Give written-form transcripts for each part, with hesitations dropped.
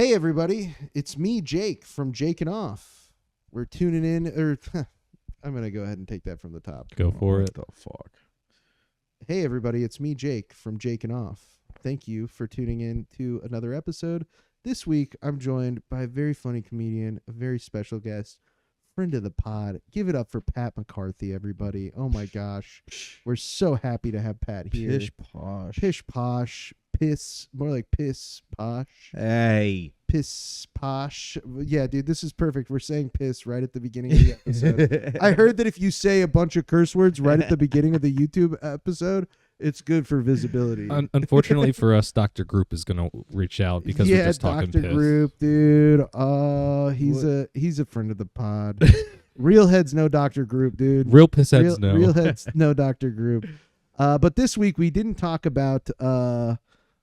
Hey everybody, it's me, Jake from Jakin.Off. We're tuning in, I'm going to go ahead and take that from the top. Go for it. What the fuck? Hey everybody, it's me, Jake from Jakin.Off. Thank you for tuning in to another episode. This week, I'm joined by a very funny comedian, a very special guest, friend of the pod. Give it up for Pat McCarthy, everybody. Oh my gosh. We're so happy to have Pat here. Pish posh. Pish posh. Piss. More like piss posh. Hey. Piss posh. Yeah, dude, this is perfect. We're saying piss right at the beginning of the episode. I heard that if you say a bunch of curse words right at the beginning of the YouTube episode, it's good for visibility. Unfortunately for us, Dr. Group is going to reach out because we're just talking Dr. piss. Group, dude. He's a friend of the pod. Real heads no Dr. Group, dude. Real piss heads no. Real heads no Dr. Group. But this week we didn't talk about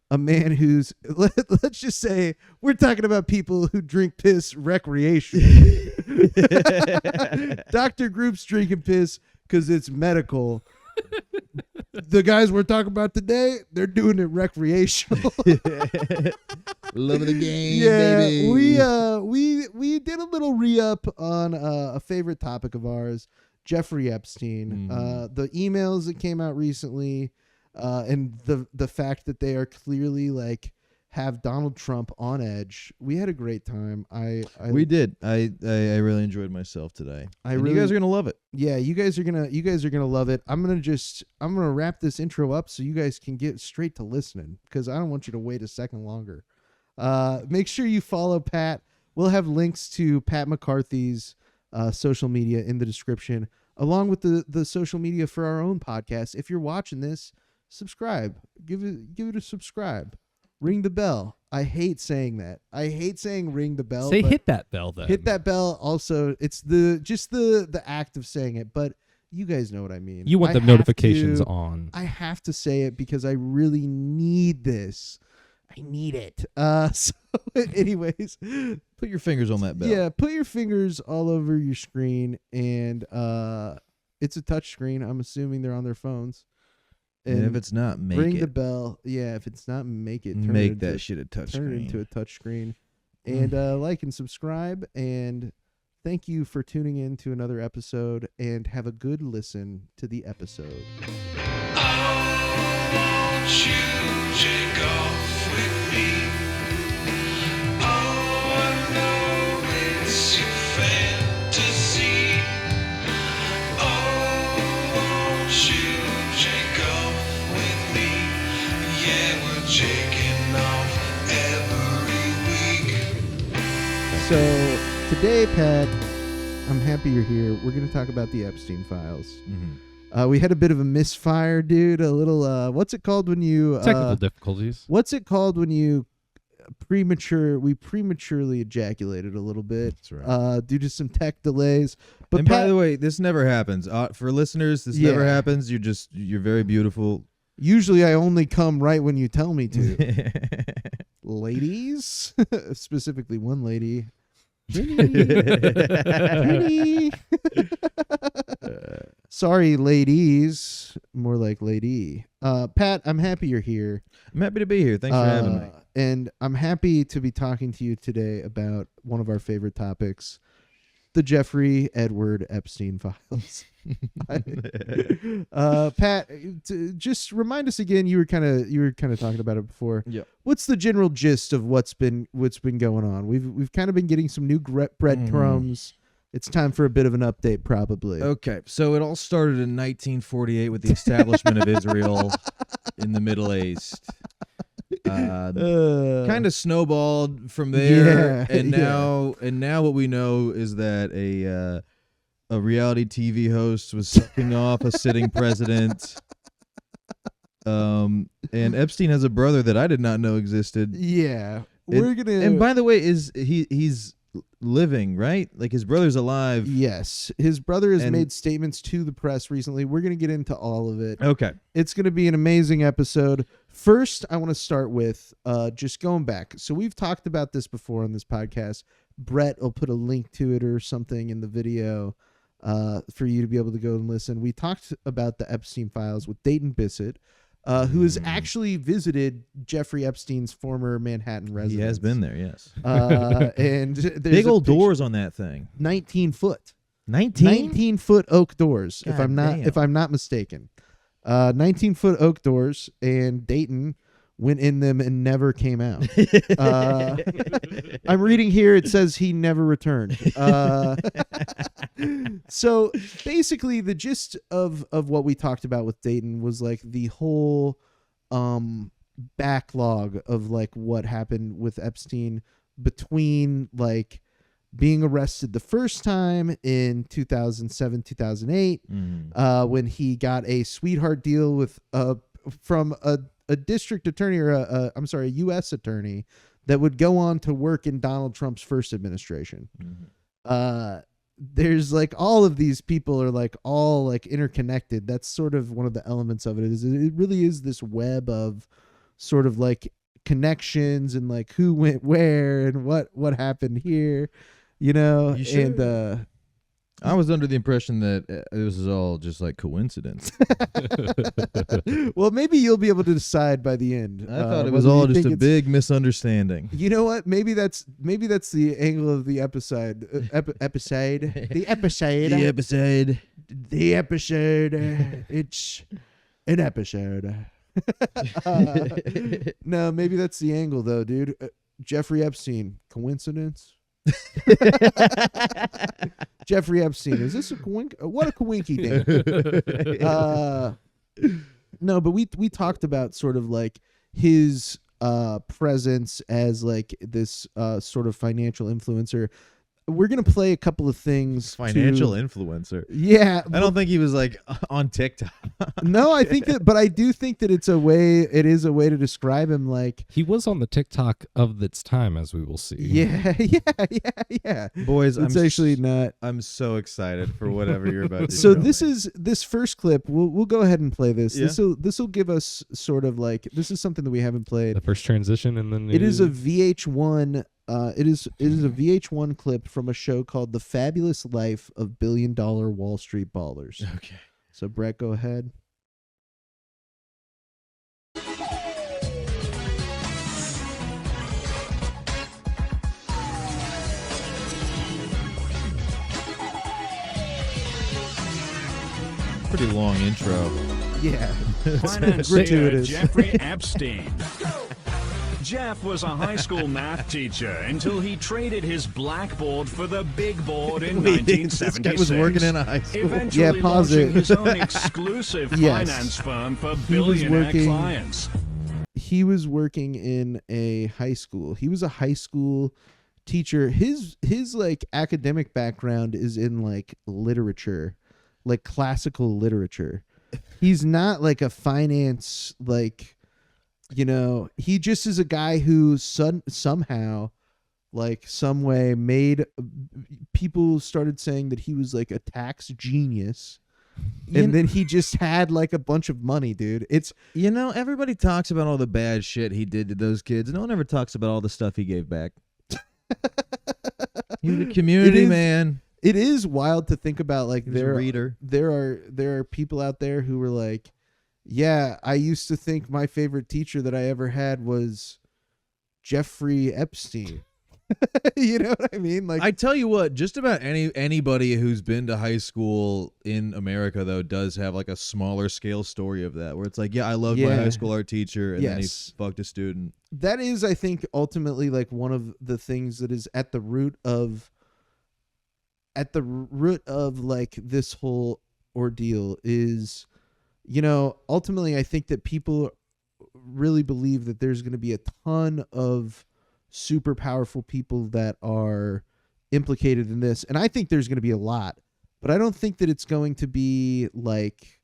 a man who's, let's just say, we're talking about people who drink piss recreationally. Dr. Group's drinking piss because it's medical. The guys we're talking about today, they're doing it recreational. Love of the game, Yeah, baby. we did a little re-up on a favorite topic of ours, Jeffrey Epstein. The emails that came out recently, and the fact that they are clearly like have Donald Trump on edge. We had a great time. We did. I really enjoyed myself today. You guys are gonna love it. Yeah, you guys are gonna love it. I'm gonna wrap this intro up so you guys can get straight to listening because I don't want you to wait a second longer. Make sure you follow Pat. We'll have links to Pat McCarthy's social media in the description, along with the social media for our own podcast. If you're watching this, subscribe. Give it a subscribe. Ring the bell. I hate saying that. I hate saying ring the bell. Say hit that bell then. Hit that bell. Also, it's the act of saying it, but you guys know what I mean. You want the notifications on. I have to say it because I really need this. I need it. So anyways, Put your fingers on that bell. yeah, put your fingers all over your screen, and it's a touch screen. I'm assuming they're on their phones. And if it's not, make ring it. the bell. Yeah, if it's not, make it. Make that shit a touch Turn screen. it into a touch screen. And like and subscribe. And thank you for tuning in to another episode. And have a good listen to the episode. Oh, won't you take off with me? Oh, I know it's your fantasy. Oh, won't you take off with me? Yeah, we're taking off every week. So today, Pat, I'm happy you're here. We're going to talk about the Epstein files. We had a bit of a misfire, dude. A little, what's it called when you... Technical difficulties. What's it called when you prematurely ejaculated a little bit? That's right. Due to some tech delays. But And Pat, by the way, this never happens. For listeners, this never happens. You're very beautiful. usually I only come right when you tell me to. Ladies, specifically one lady. Jenny. Sorry, ladies. More like lady. Pat, I'm happy you're here. I'm happy to be here. Thanks for having me. And I'm happy to be talking to you today about one of our favorite topics, the Jeffrey Edward Epstein files. Pat, just remind us again. You were kind of talking about it before. Yeah. What's the general gist of what's been going on? We've kind of been getting some new breadcrumbs. It's time for a bit of an update, probably. Okay, so it all started in 1948 with the establishment of Israel in the Middle East. Kind of snowballed from there, and now what we know is that a reality TV host was sucking off a sitting president. And Epstein has a brother that I did not know existed. Yeah, we're gonna. And by the way, he's living, right? Like his brother's alive. Yes, his brother has made statements to the press recently. We're gonna get into all of it. Okay, it's gonna be an amazing episode. First, I want to start with just going back. So we've talked about this before on this podcast. Brett will put a link to it or something in the video for you to be able to go and listen. We talked about the Epstein files with Dayton Bissett. who has actually visited Jeffrey Epstein's former Manhattan residence. He has been there, yes. And there's Big a old picture- doors on that thing. 19 foot. 19? 19-foot oak doors, if God I'm not mistaken. 19-foot oak doors, and Dayton went in them and never came out. I'm reading here, it says he never returned. So basically the gist of what we talked about with Dayton was like the whole backlog of like what happened with Epstein between like being arrested the first time in 2007, 2008, when he got a sweetheart deal with from a district attorney or a U.S. attorney that would go on to work in Donald Trump's first administration. There's like all of these people are like all like interconnected. That's sort of one of the elements of it. It really is this web of sort of like connections and like who went where and what happened here, you know. And I was under the impression that this is all just like coincidence. Well, maybe you'll be able to decide by the end. I thought it was all just a big misunderstanding. You know what? Maybe that's the angle of the episode. It's an episode. No, maybe that's the angle though, dude. Jeffrey Epstein, coincidence? Jeffrey Epstein, is this a coink? What a coinky dink. No, but we talked about sort of like his presence as like this sort of financial influencer. We're gonna play a couple of things. Financial influencer. Yeah, I don't think he was like on TikTok. No, I think that, but I do think that it is a way to describe him. Like He was on the TikTok of its time, as we will see. Yeah. Boys, It's actually not. I'm so excited for whatever you're about to So show this me. is this first clip. We'll go ahead and play this. Yeah. This will give us sort of like, this is something that we haven't played. The first transition and then It is a VH1. It is a VH1 clip from a show called The Fabulous Life of Billion-Dollar Wall Street Ballers. Okay. So Brett, go ahead. Pretty long intro. Yeah. Financier Gratuitous. Jeffrey Epstein. Jeff was a high school math teacher until he traded his blackboard for the big board in Wait, 1976. this guy was working in a high school. Eventually Yeah, pause launching it. his own exclusive Yes. finance firm for was billionaire working- clients. He was working in a high school. He was a high school teacher. His like academic background is in like literature, like classical literature. He's not like a finance, like, you know, he just is a guy who somehow, like some way, made people started saying that he was like a tax genius. And then he just had like a bunch of money, dude. It's, You know, everybody talks about all the bad shit he did to those kids. No one ever talks about all the stuff he gave back. He's a community man. it is wild to think about. Like He's a reader. there are people out there who were like, yeah, I used to think my favorite teacher that I ever had was Jeffrey Epstein. You know what I mean? Like, I tell you what, just about anybody who's been to high school in America, though, does have like a smaller scale story of that, where it's like, yeah, I loved my Yeah. high school art teacher, and then he Yes. fucked a student. that is, I think, ultimately like one of the things that is at the root of like this whole ordeal is, you know, ultimately I think that people really believe that there's going to be a ton of super powerful people that are implicated in this, and I think there's going to be a lot, but I don't think that it's going to be like,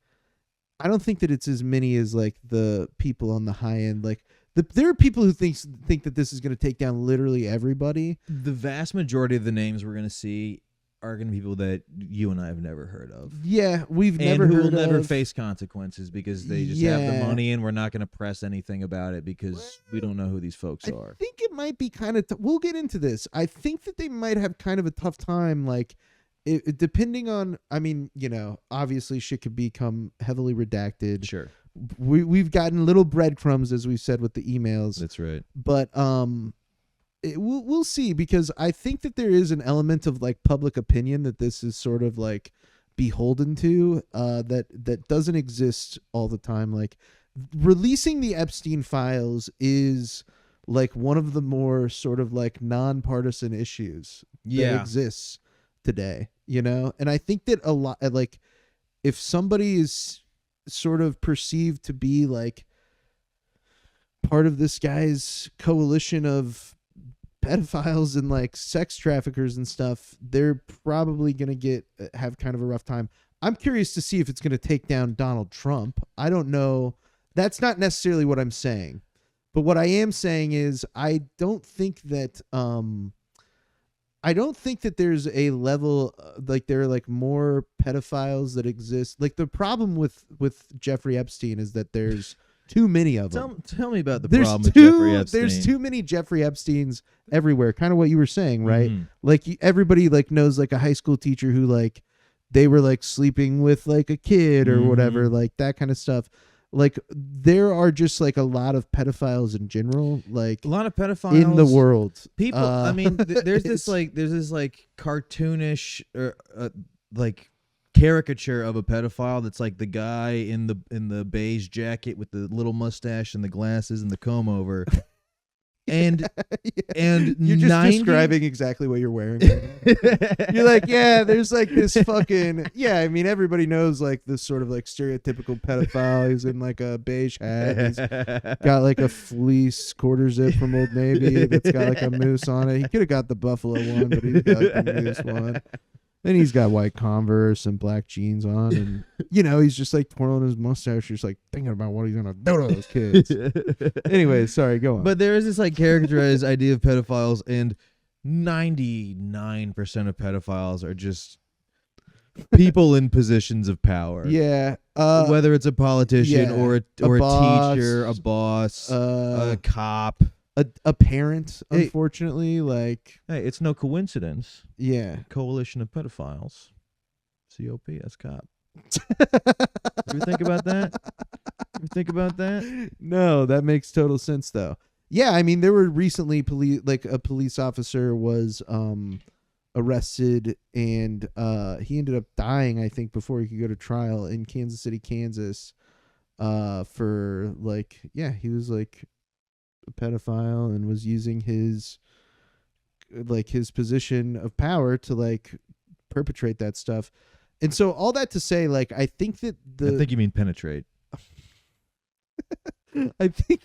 I don't think that it's as many as like the people on the high end. Like there are people who think that this is going to take down literally everybody. The vast majority of the names we're gonna see are gonna be people that you and I have never heard of. Yeah, we've And never who heard will never of. face consequences because they just have the Yeah. money, and we're not going to press anything about it because we don't know who these folks I are. think it might be kind of. We'll get into this. I think that they might have kind of a tough time, like, depending on. I mean, you know, obviously shit could become heavily redacted. Sure. we've gotten little breadcrumbs, as we said with the emails. That's right. But we'll see, because I think that there is an element of like public opinion that this is sort of like beholden to, that doesn't exist all the time. Like releasing the Epstein files is like one of the more sort of like nonpartisan issues that exists today, you know? And I think that a lot, like if somebody is sort of perceived to be like part of this guy's coalition of pedophiles and like sex traffickers and stuff, they're probably going to have kind of a rough time. I'm curious to see if it's going to take down Donald Trump. I don't know. That's not necessarily what I'm saying. But what I am saying is I don't think that there's a level like there are like more pedophiles that exist. Like the problem with Jeffrey Epstein is that there's too many of them. Tell me about the problem with Jeffrey Epstein. There's too many Jeffrey Epsteins everywhere. Kind of what you were saying, right? Like everybody like knows like a high school teacher who like they were like sleeping with like a kid or whatever, like that kind of stuff. Like there are just like a lot of pedophiles in general, like a lot of pedophiles in the world. People, I mean, there's this cartoonish like caricature of a pedophile that's like the guy in the beige jacket with the little mustache and the glasses and the comb over. And and you're just describing exactly what you're wearing. You're like, yeah, there's like this fucking I mean, everybody knows like this sort of like stereotypical pedophile. He's in like a beige hat. He's got like a fleece quarter zip from Old Navy that's got like a moose on it. He could have got the buffalo one, but he's got like the moose one. Then he's got white Converse and black jeans on, and you know he's just like twirling his mustache, just like thinking about what he's gonna do to those kids. Anyway, sorry, go on. But there is this like characterized idea of pedophiles, and 99% of pedophiles are just people in positions of power. Yeah, whether it's a politician or a boss, teacher, a boss, a cop. A parent, unfortunately, like hey, it's no coincidence. Yeah, coalition of pedophiles, COPS cop. You think about that? You think about that? No, that makes total sense though. Yeah, I mean, there were recently a police officer was arrested, and he ended up dying, I think, before he could go to trial in Kansas City, Kansas, for like he was like a pedophile and was using his position of power to like perpetrate that stuff. And so all that to say, like, I think that I think you mean penetrate. I think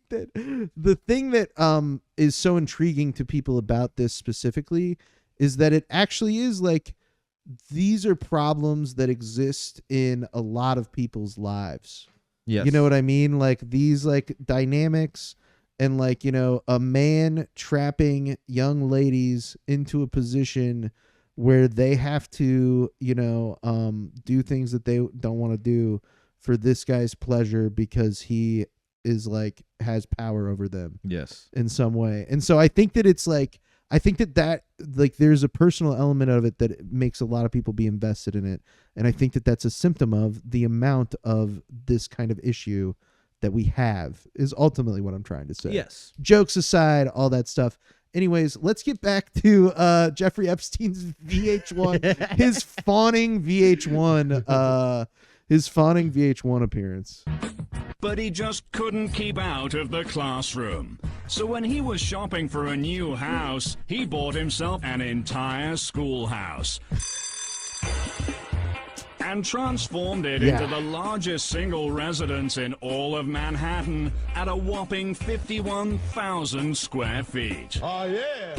that the thing that is so intriguing to people about this specifically is that it actually is like these are problems that exist in a lot of people's lives. Yes. You know what I mean? Like these like dynamics and like, you know, a man trapping young ladies into a position where they have to, you know, do things that they don't want to do for this guy's pleasure because he is like has power over them. Yes. In some way. And so I think that it's like that like there's a personal element of it that makes a lot of people be invested in it. And I think that that's a symptom of the amount of this kind of issue that we have is ultimately what I'm trying to say. Yes. Jokes aside, all that stuff. Anyways, let's get back to Jeffrey Epstein's VH1, his fawning VH1 appearance. But he just couldn't keep out of the classroom. So when he was shopping for a new house, he bought himself an entire schoolhouse and transformed it into the largest single residence in all of Manhattan at a whopping 51,000 square feet. Oh, yeah.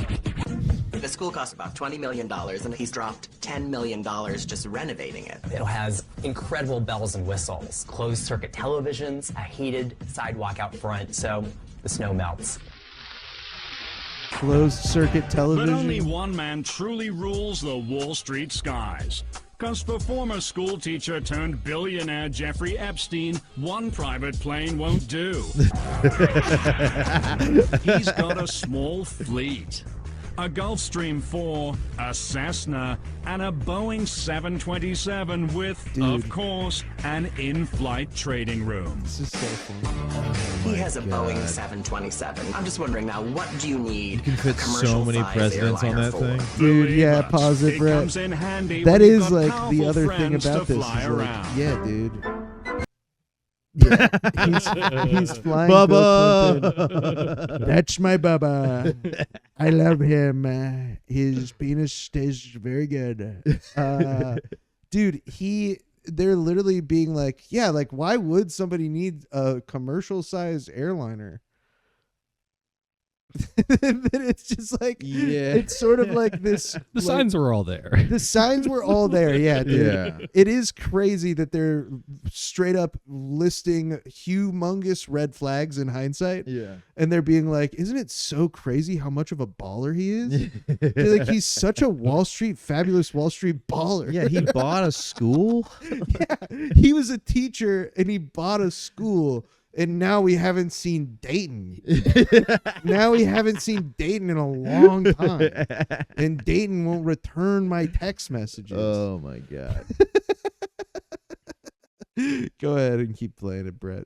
The school cost about $20 million, and he's dropped $10 million just renovating it. It has incredible bells and whistles, closed-circuit televisions, a heated sidewalk out front, so the snow melts. Closed-circuit television? But only one man truly rules the Wall Street skies. Because for former school teacher turned billionaire Jeffrey Epstein, one private plane won't do. He's got a small fleet. a Gulfstream 4, a Cessna, and a Boeing 727 with, of course, an in-flight trading room. This is so funny. He has a Boeing 727. I'm just wondering now, what do you need? You can fit so many presidents on that thing. Dude, yeah, Believe us, pause it, Brett. comes in handy That when you've is got like powerful the other thing friends about to this. fly Is around. like, yeah, dude. Yeah, he's flying Bill Clinton. Bubba. That's my Bubba. I love him. His penis tastes very good. Dude, they're literally being like, yeah, like why would somebody need a commercial sized airliner? It's just like, Yeah. it's sort of like this. The signs were all there. The signs were all there. Yeah, dude. Yeah. It is crazy that they're straight up listing humongous red flags in hindsight. Yeah. And they're being like, isn't it so crazy how much of a baller he is? They're like, he's such a fabulous Wall Street baller. Yeah, he bought a school. Yeah. He was a teacher and he bought a school. And now we haven't seen Dayton. Now we haven't seen Dayton in a long time. And Dayton won't return my text messages. Oh my God. Go ahead and keep playing it, Brett.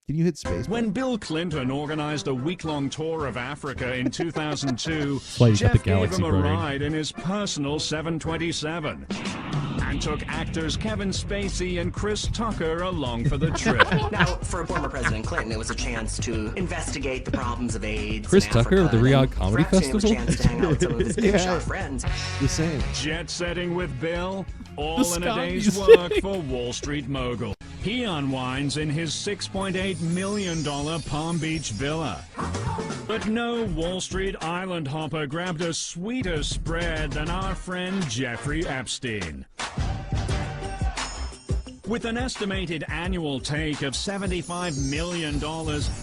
Can you hit space? When Bill Clinton organized a week-long tour of Africa in 2002, why you got the Jeff gave Galaxy him a brain. ride in his personal 727 and took actors Kevin Spacey and Chris Tucker along for the trip. Now, for former President Clinton, it was a chance to investigate the problems of AIDS. Chris in Tucker of the Africa, Riyadh and Comedy perhaps, you know, Festival? a chance to hang out with some of his big Yeah. shot friends. The same. Jet setting with Bill, all The in a day's Scotties. work for Wall Street mogul. He unwinds in his $6.8 million Palm Beach villa. But no Wall Street island hopper grabbed a sweeter spread than our friend Jeffrey Epstein. With an estimated annual take of $75 million,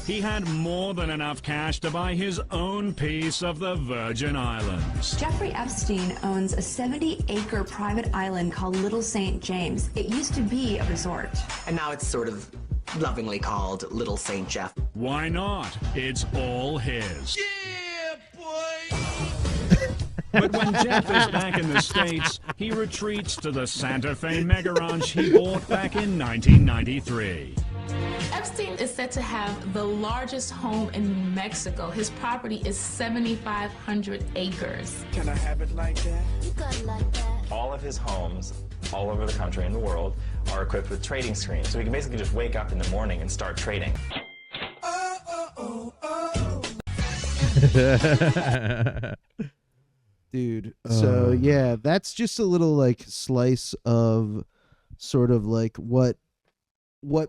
he had more than enough cash to buy his own piece of the Virgin Islands. Jeffrey Epstein owns a 70-acre private island called Little St. James. It used to be a resort. And now it's sort of lovingly called Little St. Jeff. Why not? It's all his. Yeah, boy. But when Jeff is back in the States, he retreats to the Santa Fe mega ranch he bought back in 1993. Epstein is said to have the largest home in Mexico. His property is 7,500 acres. Can I have it like that? You got it like that. All of his homes all over the country and the world are equipped with trading screens. So he can basically just wake up in the morning and start trading. Dude. So yeah, that's just a little like slice of sort of like what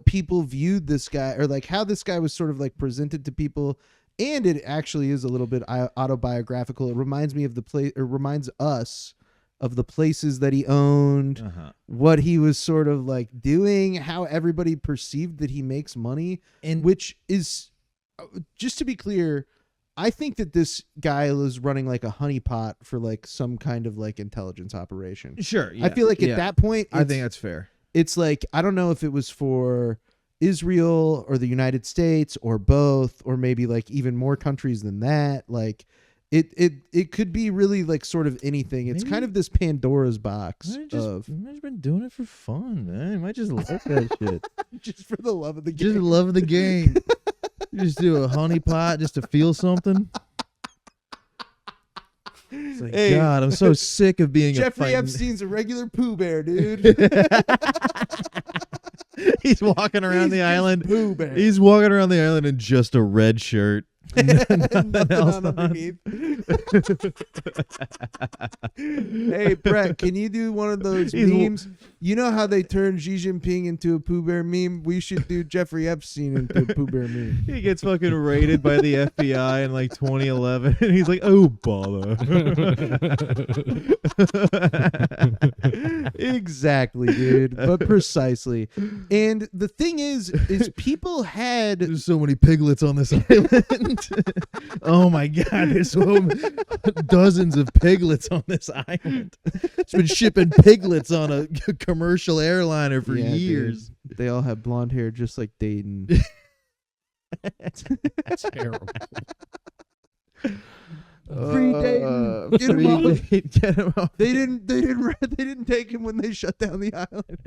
people viewed this guy, or like how this guy was sort of like presented to people. And it actually is a little bit autobiographical. It reminds me of reminds us of the places that he owned, what he was sort of like doing, how everybody perceived that he makes money, And which is, just to be clear, I think that this guy was running like a honeypot for like some kind of like intelligence operation. Sure. I feel like at that point, I think that's fair. it's like, I don't know if it was for Israel or the United States or both, or maybe like even more countries than that. Like it could be really like sort of anything. It's kind of this Pandora's box of Might have been doing it for fun, man. You might just like that shit. just for the love of the game. Just love the game. You just do a honeypot just to feel something. It's like, Hey, God, I'm so sick of being Jeffrey a Epstein's a regular Pooh Bear, dude. He's walking around the island. Pooh Bear. He's walking around the island in just a red shirt. Nothing else on on. underneath. Hey, Brett, can you do one of those He's- memes? You know how they turned Xi Jinping into a Pooh Bear meme? We should do Jeffrey Epstein into a Pooh Bear meme. He gets fucking raided by the FBI in like 2011, and he's like, "Oh, bother." Exactly, dude. But precisely. And the thing is people had There's so many piglets on this island. Oh my God, there's dozens of piglets on this island. It's been shipping piglets on a commercial airliner for Yeah, years. dude. They all have blonde hair just like Dayton. That's terrible. Free Dayton. Get him off. Get him off. They didn't take him when they shut down the island.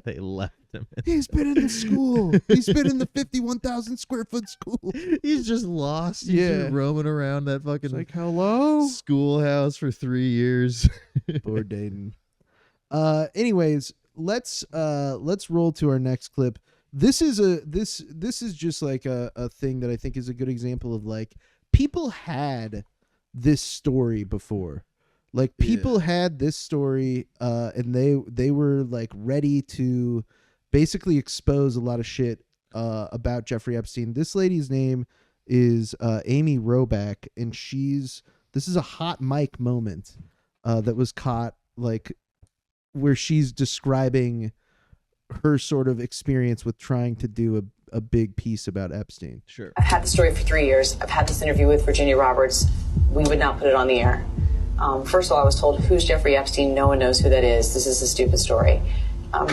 They left him. He's been in the school. He's been in the 51,000 square foot school. He's just lost. He's just roaming around that fucking It's like, hello? schoolhouse for 3 years. Poor Dayton. Anyways, let's roll to our next clip. This is just like a thing that I think is a good example of like people had this story before. Like people had this story and they were like ready to basically expose a lot of shit about Jeffrey Epstein. This lady's name is Amy Roback, and this is a hot mic moment that was caught, like where she's describing her sort of experience with trying to do a big piece about Epstein. Sure. I've had the story for 3 years. I've had this interview with Virginia Roberts. We would not put it on the air. First of all, I was told, who's Jeffrey Epstein? No one knows who that is. This is a stupid story.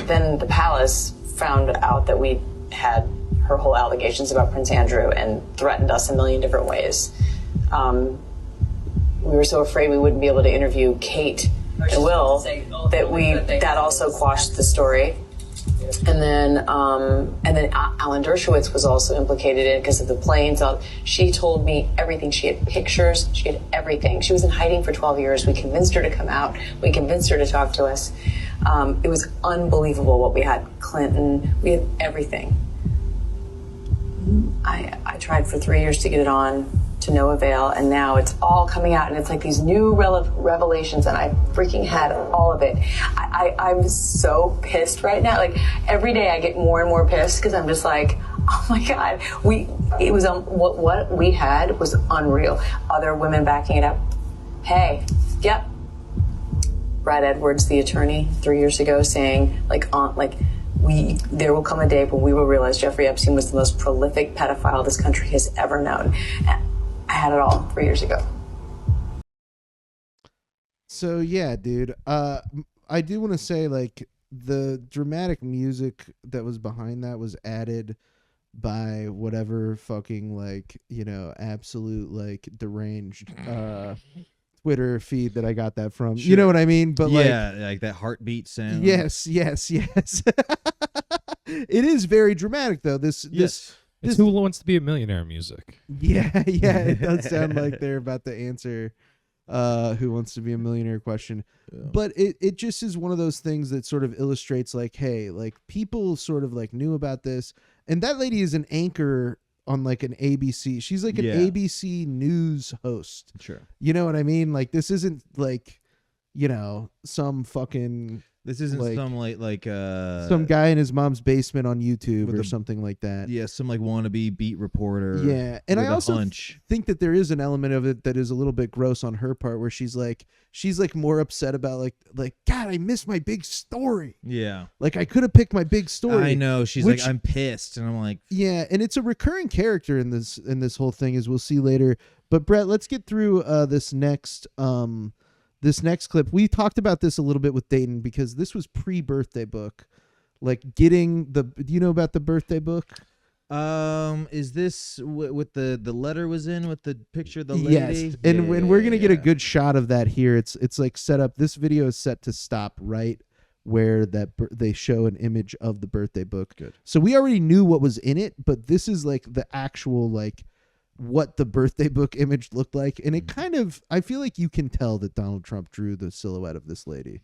Then the palace found out that we had her whole allegations about Prince Andrew and threatened us a million different ways. We were so afraid we wouldn't be able to interview Kate and Will that also quashed the story. And then Alan Dershowitz was also implicated in it because of the planes. She told me everything. She had pictures. She had everything. She was in hiding for 12 years. We convinced her to come out. We convinced her to talk to us. It was unbelievable what we had. Clinton. We had everything. I tried for 3 years to get it on, to no avail, and now it's all coming out, and it's like these new revelations, and I freaking had all of it. I'm so pissed right now. Like every day I get more and more pissed because I'm just like, oh my God, it was what we had was unreal. Other women backing it up. Hey, yep. Brad Edwards, the attorney, 3 years ago, saying there will come a day when we will realize Jeffrey Epstein was the most prolific pedophile this country has ever known. I had it all 3 years ago. So yeah, dude. I do want to say, like, the dramatic music that was behind that was added by whatever fucking, like, you know, absolute, like, deranged Twitter feed that I got that from. Sure. You know what I mean? But like that heartbeat sound. Yes. It is very dramatic though. This It's Who Wants to Be a Millionaire music. Yeah, it does sound like they're about to answer Who Wants to Be a Millionaire question. Yeah. But it just is one of those things that sort of illustrates like, hey, like people sort of like knew about this. And that lady is an anchor on like an ABC. She's like an ABC news host. Sure. You know what I mean? Like this isn't like, you know, some fucking... This isn't like, some guy in his mom's basement on YouTube or something like that. Yeah, some like wannabe beat reporter. Yeah, and I also think that there is an element of it that is a little bit gross on her part, where she's like more upset about like God, I missed my big story. Yeah, like I could have picked my big story. I know. She's like, I'm pissed, and I'm like, yeah, and it's a recurring character in this whole thing, as we'll see later. But Brett, let's get through this next clip. We talked about this a little bit with Dayton because this was pre-birthday book. Like getting do you know about the birthday book? Is this what the letter was in with the picture of the lady? Yes. And we're going to get a good shot of that here. It's like set up. This video is set to stop right where they show an image of the birthday book. Good. So we already knew what was in it, but this is like the actual like what the birthday book image looked like. And it kind of, I feel like you can tell that Donald Trump drew the silhouette of this lady.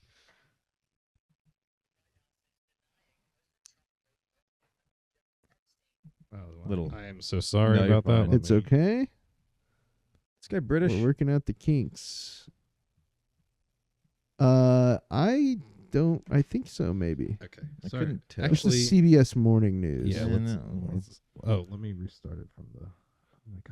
I am so sorry about that. It's okay. This guy British. We're working out the kinks. I think so, maybe. Okay. I couldn't tell. Actually, CBS Morning News. Yeah. Let me restart it from the...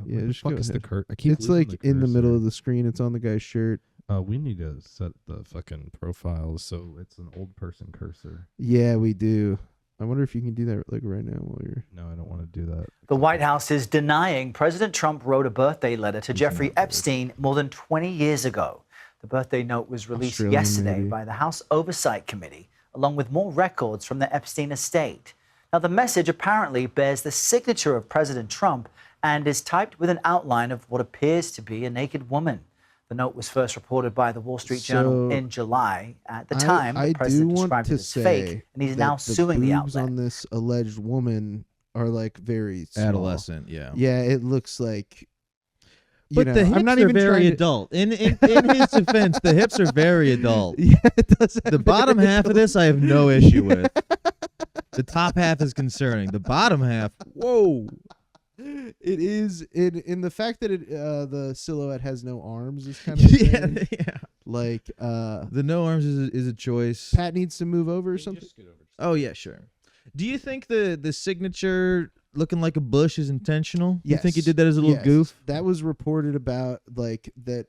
Yeah, just go ahead. I keep it's like in the middle of the screen. It's on the guy's shirt. We need to set the fucking profile so it's an old person cursor. Yeah, we do. I wonder if you can do that like right now while you're... No, I don't want to do that. The White House is denying President Trump wrote a birthday letter to Jeffrey Epstein more than 20 years ago. The birthday note was released yesterday by the House Oversight Committee, along with more records from the Epstein estate. Now, the message apparently bears the signature of President Trump and is typed with an outline of what appears to be a naked woman. The note was first reported by the Wall Street Journal in July. At the time, the president described it as fake, and he's now suing the outlet. On this alleged woman are like very small. Adolescent, yeah. Yeah, it looks like. But the hips are very adult. In his defense, the hips are very adult. Yeah, it does. The bottom half of this, I have no issue with. The top half is concerning. The bottom half, whoa. It is in the fact that the silhouette has no arms is kind of yeah. Like the no arms is a choice. Pat needs to move over or something. Oh yeah, sure. Do you think the signature looking like a bush is intentional? Yes. You think he did that as a little goof? That was reported about, like, that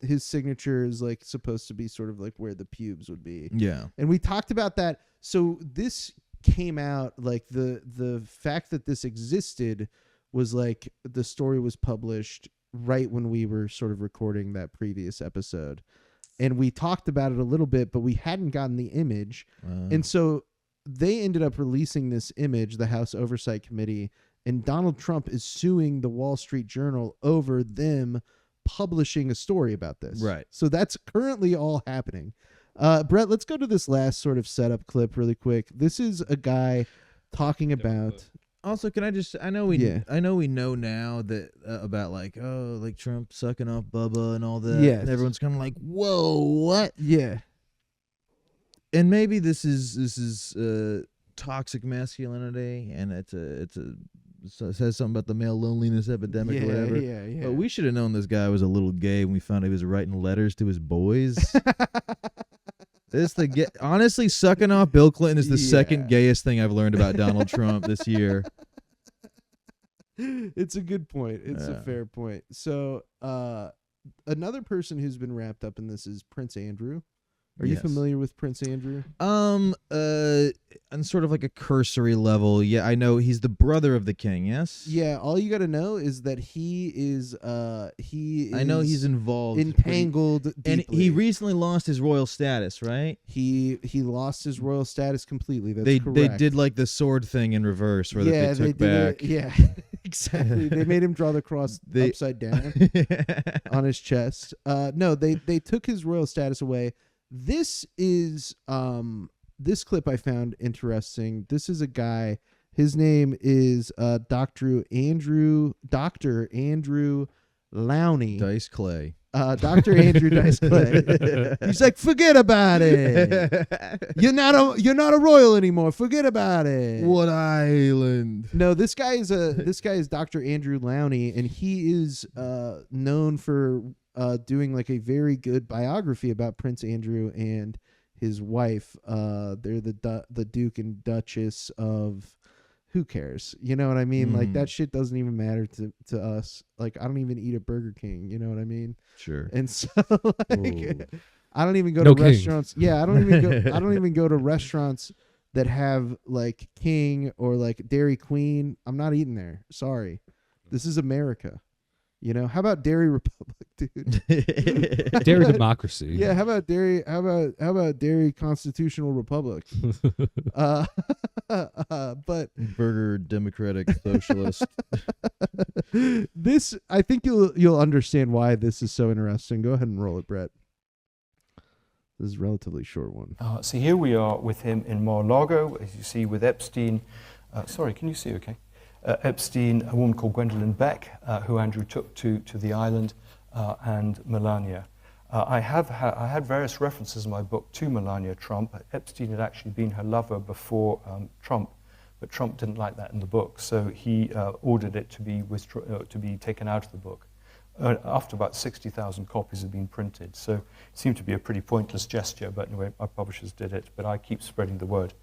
his signature is like supposed to be sort of like where the pubes would be. Yeah. And we talked about that. So this came out, like, the fact that this existed was like the story was published right when we were sort of recording that previous episode. And we talked about it a little bit, but we hadn't gotten the image. And so they ended up releasing this image, the House Oversight Committee, and Donald Trump is suing the Wall Street Journal over them publishing a story about this. Right. So that's currently all happening. Brett, let's go to this last sort of setup clip really quick. This is a guy talking about... Also, can I know we know now that about like Trump sucking off Bubba and all that. Yeah. And everyone's kind of like, whoa, what? Yeah. And maybe this is toxic masculinity, and it says something about the male loneliness epidemic or whatever. Yeah. But we should have known this guy was a little gay when we found he was writing letters to his boys. Honestly, sucking off Bill Clinton is the second gayest thing I've learned about Donald Trump this year. It's a good point. It's a fair point. So another person who's been wrapped up in this is Prince Andrew. Are you familiar with Prince Andrew? On sort of like a cursory level, yeah, I know he's the brother of the king. Yes. Yeah. All you got to know is that he is. I know he's involved, entangled, and deeply. he recently lost his royal status, right? He lost his royal status completely. That's correct. They did like the sword thing in reverse, where they took back. Yeah, exactly. They made him draw the cross upside down on his chest. No, they took his royal status away. This is this clip I found interesting. This is a guy. His name is Dr. Andrew Lowney. Dice Clay. Dr. Andrew Dice Clay. He's like, forget about it. You're not a royal anymore. Forget about it. What island? No, this guy is Dr. Andrew Lowney, and he is known for doing like a very good biography about Prince Andrew and his wife. They're the Duke and Duchess of. Who cares? You know what I mean? Like, that shit doesn't even matter to us. Like, I don't even eat at Burger King. You know what I mean? Sure. And so, like, I don't even go to restaurants. Yeah, I don't even go to restaurants that have like King or like Dairy Queen. I'm not eating there. Sorry. This is America. You know, how about Dairy Republic, dude? Dairy Democracy. Yeah, how about Dairy? How about Dairy Constitutional Republic? But Burger Democratic Socialist. This, I think you'll understand why this is so interesting. Go ahead and roll it, Brett. This is a relatively short one. So here we are with him in Mar-a-Lago, as you see, with Epstein. Sorry, can you see okay? Epstein, a woman called Gwendolyn Beck, who Andrew took to the island, and Melania. I had various references in my book to Melania Trump. Epstein had actually been her lover before Trump, but Trump didn't like that in the book, so he ordered it to be taken out of the book. After about 60,000 copies had been printed, so it seemed to be a pretty pointless gesture, but anyway, our publishers did it, but I keep spreading the word.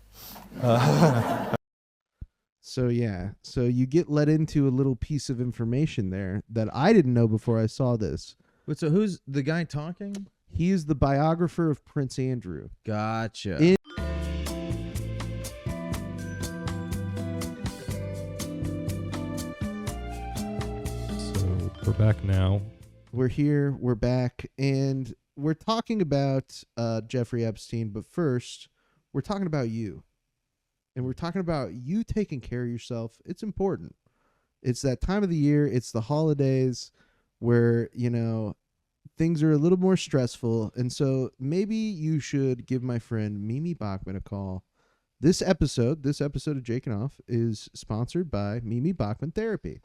So yeah, so you get let into a little piece of information there that I didn't know before I saw this. Wait, so who's the guy talking? He is the biographer of Prince Andrew. Gotcha. So we're back now. We're here, we're back, and we're talking about Jeffrey Epstein, but first, we're talking about you. And we're talking about you taking care of yourself. It's important. It's that time of the year. It's the holidays where, things are a little more stressful. And so maybe you should give my friend Mimi Bachman a call. This episode of Jakin.Off is sponsored by Mimi Bachman Therapy.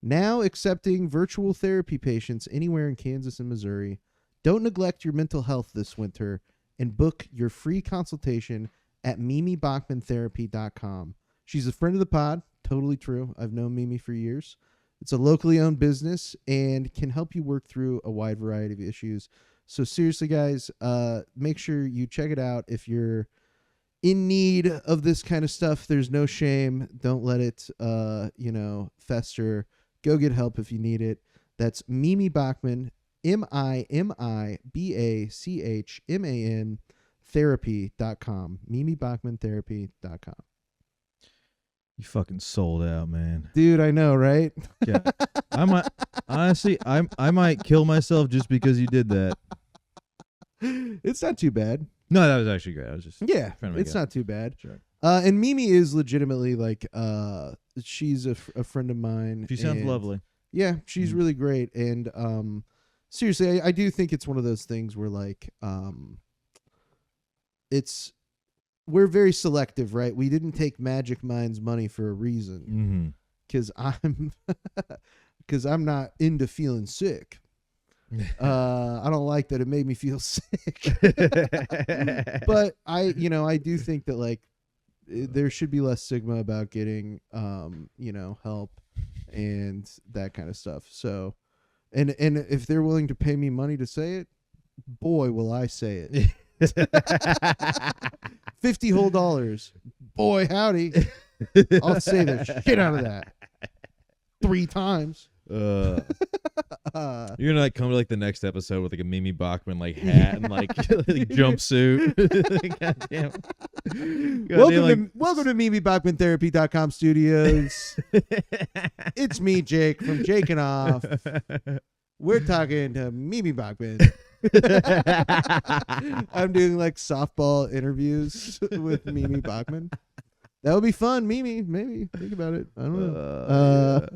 Now accepting virtual therapy patients anywhere in Kansas and Missouri. Don't neglect your mental health this winter and book your free consultation at MimiBachmanTherapy.com. She's a friend of the pod. Totally true. I've known Mimi for years. It's a locally owned business and can help you work through a wide variety of issues. So seriously, guys, make sure you check it out. If you're in need of this kind of stuff, there's no shame. Don't let it, fester. Go get help if you need it. That's Mimi Bachman, MimiBachman Therapy.com. MimiBachmanTherapy.com. You fucking sold out, man. Dude, I know, right? Yeah. I might kill myself just because you did that. It's not too bad. No, that was actually great. I was just it's not too bad. Sure. And Mimi is legitimately she's a friend of mine. She sounds lovely. Yeah, she's really great. And seriously, I do think it's one of those things where we're very selective, right? We didn't take Magic Mind's money for a reason. Because I'm not into feeling sick. I don't like that it made me feel sick. But I do think that there should be less stigma about getting help and that kind of stuff. So and if they're willing to pay me money to say it, boy will I say it. $50 whole. Boy howdy. I'll say the shit out of that 3 times. You're gonna come to the next episode with a Mimi Bachman hat and jumpsuit. Goddamn. Welcome to MimiBachmanTherapy.com studios. It's me, Jake from Jakin.Off. We're talking to Mimi Bachman. I'm doing softball interviews with Mimi Bachman. That would be fun, Mimi. Maybe think about it. I don't know.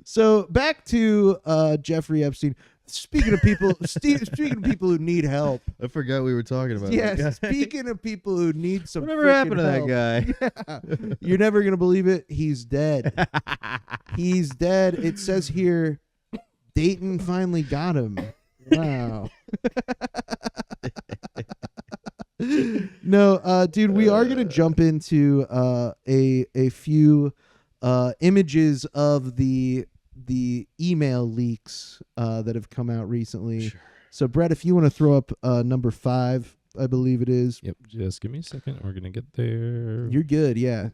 So back to Jeffrey Epstein. Speaking of people, who need help. I forgot we were talking about. Yeah. Speaking of people who need some. Whatever happened to help, that guy? Yeah. You're never gonna believe it. He's dead. He's dead. It says here, Dayton finally got him. Wow. No, dude, we are gonna jump into a few images of the email leaks that have come out recently. Sure. So, Brett, if you want to throw up number 5, I believe it is. Yep. Just give me a second. We're gonna get there. You're good. Yeah.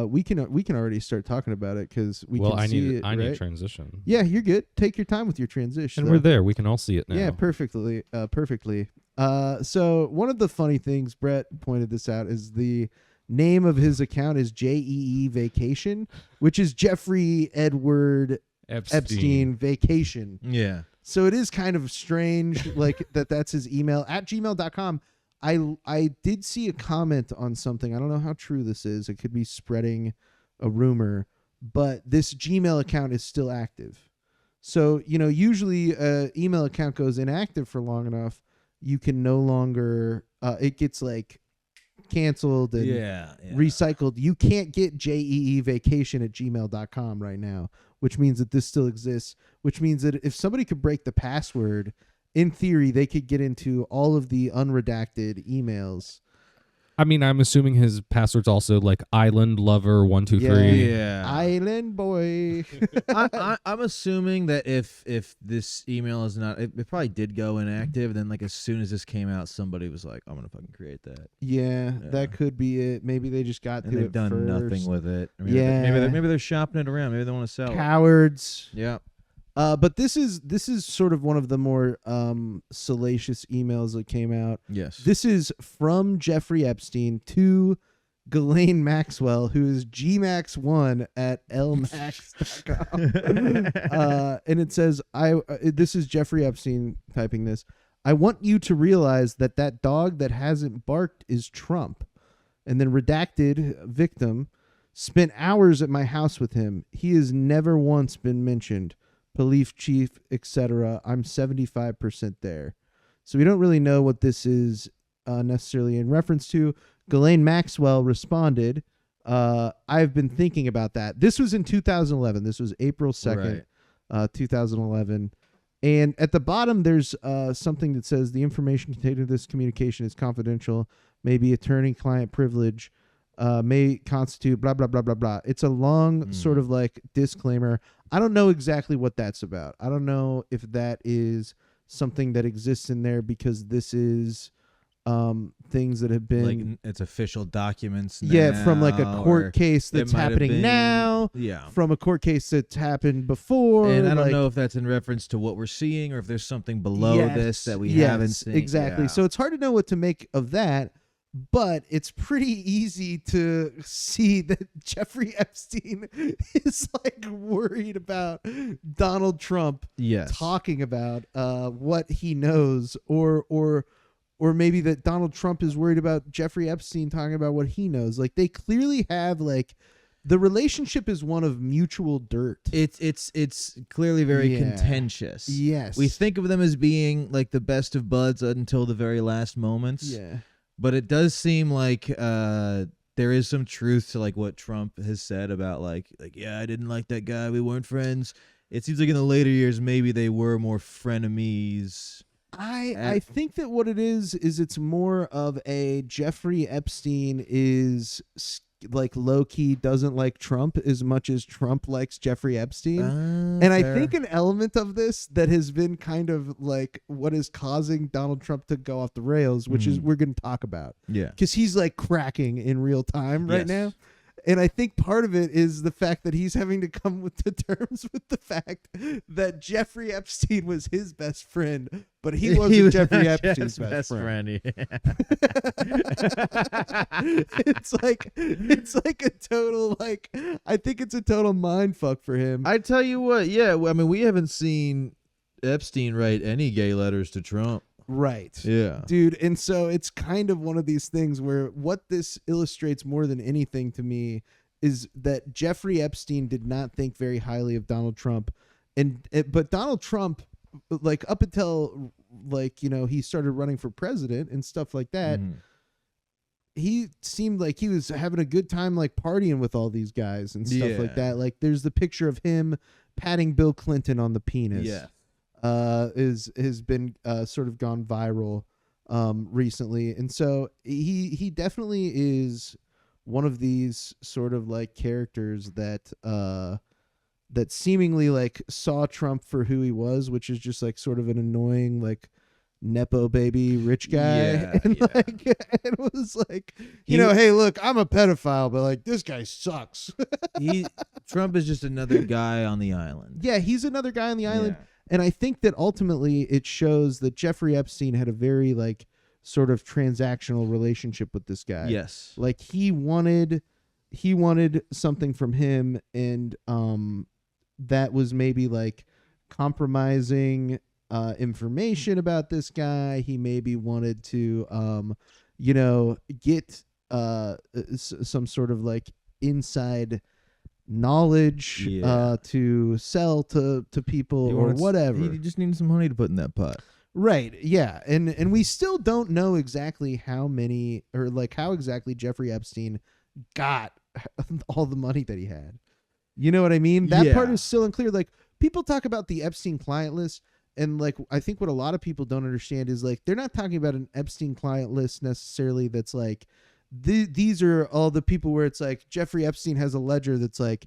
We can already start talking about it because we can see it. I need transition. Yeah, you're good. Take your time with your transition. And we're there. We can all see it now. Yeah, perfectly. So one of the funny things, Brett pointed this out, is the name of his account is JEE Vacation, which is Jeffrey Edward Epstein Vacation. Yeah. So it is kind of strange, that's his email at gmail.com. I did see a comment on something. I don't know how true this is. It could be spreading a rumor, but this Gmail account is still active. So, usually an email account goes inactive for long enough, you can no longer, it gets canceled and recycled. You can't get JEEvacation at gmail.com right now, which means that this still exists, which means that if somebody could break the password, in theory, they could get into all of the unredacted emails. I mean, I'm assuming his password's also Island Lover 123. Yeah. Island boy. I'm assuming that if this email is not, it probably did go inactive. Then as soon as this came out, somebody was like, "I'm gonna fucking create that." Yeah, that could be it. Maybe they just got and to they've it done first. nothing with it. Maybe they're shopping it around. Maybe they want to sell Cowards. it. Yeah. But this is sort of one of the more salacious emails that came out. Yes. This is from Jeffrey Epstein to Ghislaine Maxwell, who is gmax1 at lmax.com. And it says, this is Jeffrey Epstein typing this. I want you to realize that dog that hasn't barked is Trump. And then redacted victim. Spent hours at my house with him. He has never once been mentioned. Police chief, etc. I'm 75% there. So we don't really know what this is necessarily in reference to. Ghislaine Maxwell responded, I've been thinking about that. This was in 2011. This was April 2nd, 2011. And at the bottom, there's something that says the information contained in this communication is confidential, may be attorney-client privilege, may constitute blah, blah, blah, blah, blah. It's a long sort of like disclaimer. I don't know exactly what that's about. I don't know if that is something that exists in there because this is things that have been like it's official documents now, yeah, from like a court case that's happening now, yeah, from a court case that's happened before, and I don't know if that's in reference to what we're seeing or if there's something below this that we haven't seen. Exactly. Yeah. So it's hard to know what to make of that, but it's pretty easy to see that Jeffrey Epstein is like worried about Donald Trump talking about what he knows, or maybe that Donald Trump is worried about Jeffrey Epstein talking about what he knows. Like they clearly have like the relationship is one of mutual dirt. It's clearly very contentious. Yes. We think of them as being like the best of buds until the very last moments. Yeah. But it does seem like there is some truth to like what Trump has said about like yeah, I didn't like that guy. We weren't friends. It seems like in the later years maybe they were more frenemies. I think that what it is it's more of a Jeffrey Epstein is like low-key doesn't like Trump as much as Trump likes Jeffrey Epstein. And I think an element of this that has been kind of like what is causing Donald Trump to go off the rails, which is we're going to talk about. Yeah. Because he's like cracking in real time right now. And I think part of it is the fact that he's having to come to terms with the fact that Jeffrey Epstein was his best friend, but he wasn't Jeffrey Epstein's best friend. It's like a total like I think it's a total mind fuck for him. I tell you what, yeah, I mean we haven't seen Epstein write any gay letters to Trump. Right. Yeah. Dude, and so it's kind of one of these things where what this illustrates more than anything to me is that Jeffrey Epstein did not think very highly of Donald Trump. But Donald Trump, like up until like, you know, he started running for president and stuff like that, he seemed like he was having a good time like partying with all these guys and stuff like that. Like there's the picture of him patting Bill Clinton on the penis. Yeah. Has been sort of gone viral recently, and so he definitely is one of these sort of like characters that that seemingly like saw Trump for who he was, which is just like sort of an annoying like nepo baby rich guy, and like it was like you know, hey, look, I'm a pedophile, but like this guy sucks. Trump is just another guy on the island. Yeah, he's another guy on the island. And I think that ultimately it shows that Jeffrey Epstein had a very like sort of transactional relationship with this guy. Yes. Like he wanted something from him, and that was maybe like compromising information about this guy. He maybe wanted to you know, get some sort of like inside knowledge to sell to people or whatever. He just needed some honey to put in that pot. Right. Yeah. And we still don't know exactly how many or like how exactly Jeffrey Epstein got all the money that he had. You know what I mean? That part is still unclear. Like people talk about the Epstein client list, and like I think what a lot of people don't understand is like they're not talking about an Epstein client list necessarily that's like these are all the people where it's like Jeffrey Epstein has a ledger that's like,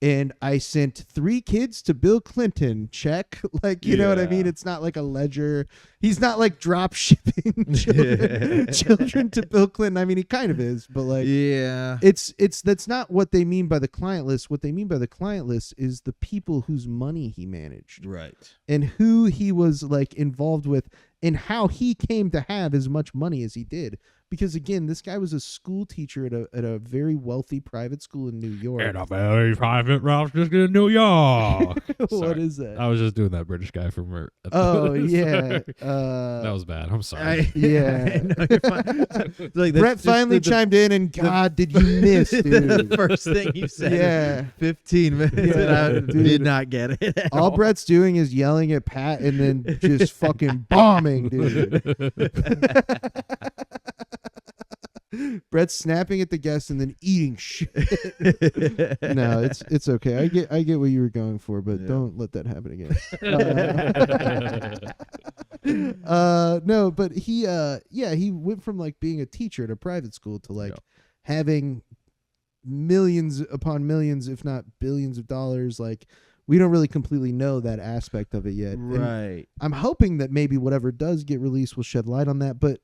and I sent 3 kids to Bill Clinton, check. Like, you know what I mean? It's not like a ledger. He's not like drop shipping children to Bill Clinton. I mean, he kind of is, but like, that's not what they mean by the client list. What they mean by the client list is the people whose money he managed. Right. And who he was like involved with and how he came to have as much money as he did. because again, this guy was a school teacher at a very wealthy private school in New York. In a very private Ralph's just in New York. What Sorry. is that? I was just doing that British guy from. Oh yeah, that was bad. I'm sorry. Yeah. No, you're fine. Like, Brett finally chimed in, and God, did you miss, dude? The first thing you said. Yeah. 15 minutes, and I did not get it. At all Brett's doing is yelling at Pat and then just fucking bombing, dude. Brett's snapping at the guests and then eating shit. No, it's okay. I get what you were going for, but don't let that happen again. No, but he went from like being a teacher at a private school to like having millions upon millions, if not billions of dollars. Like, we don't really completely know that aspect of it yet. Right. And I'm hoping that maybe whatever does get released will shed light on that. But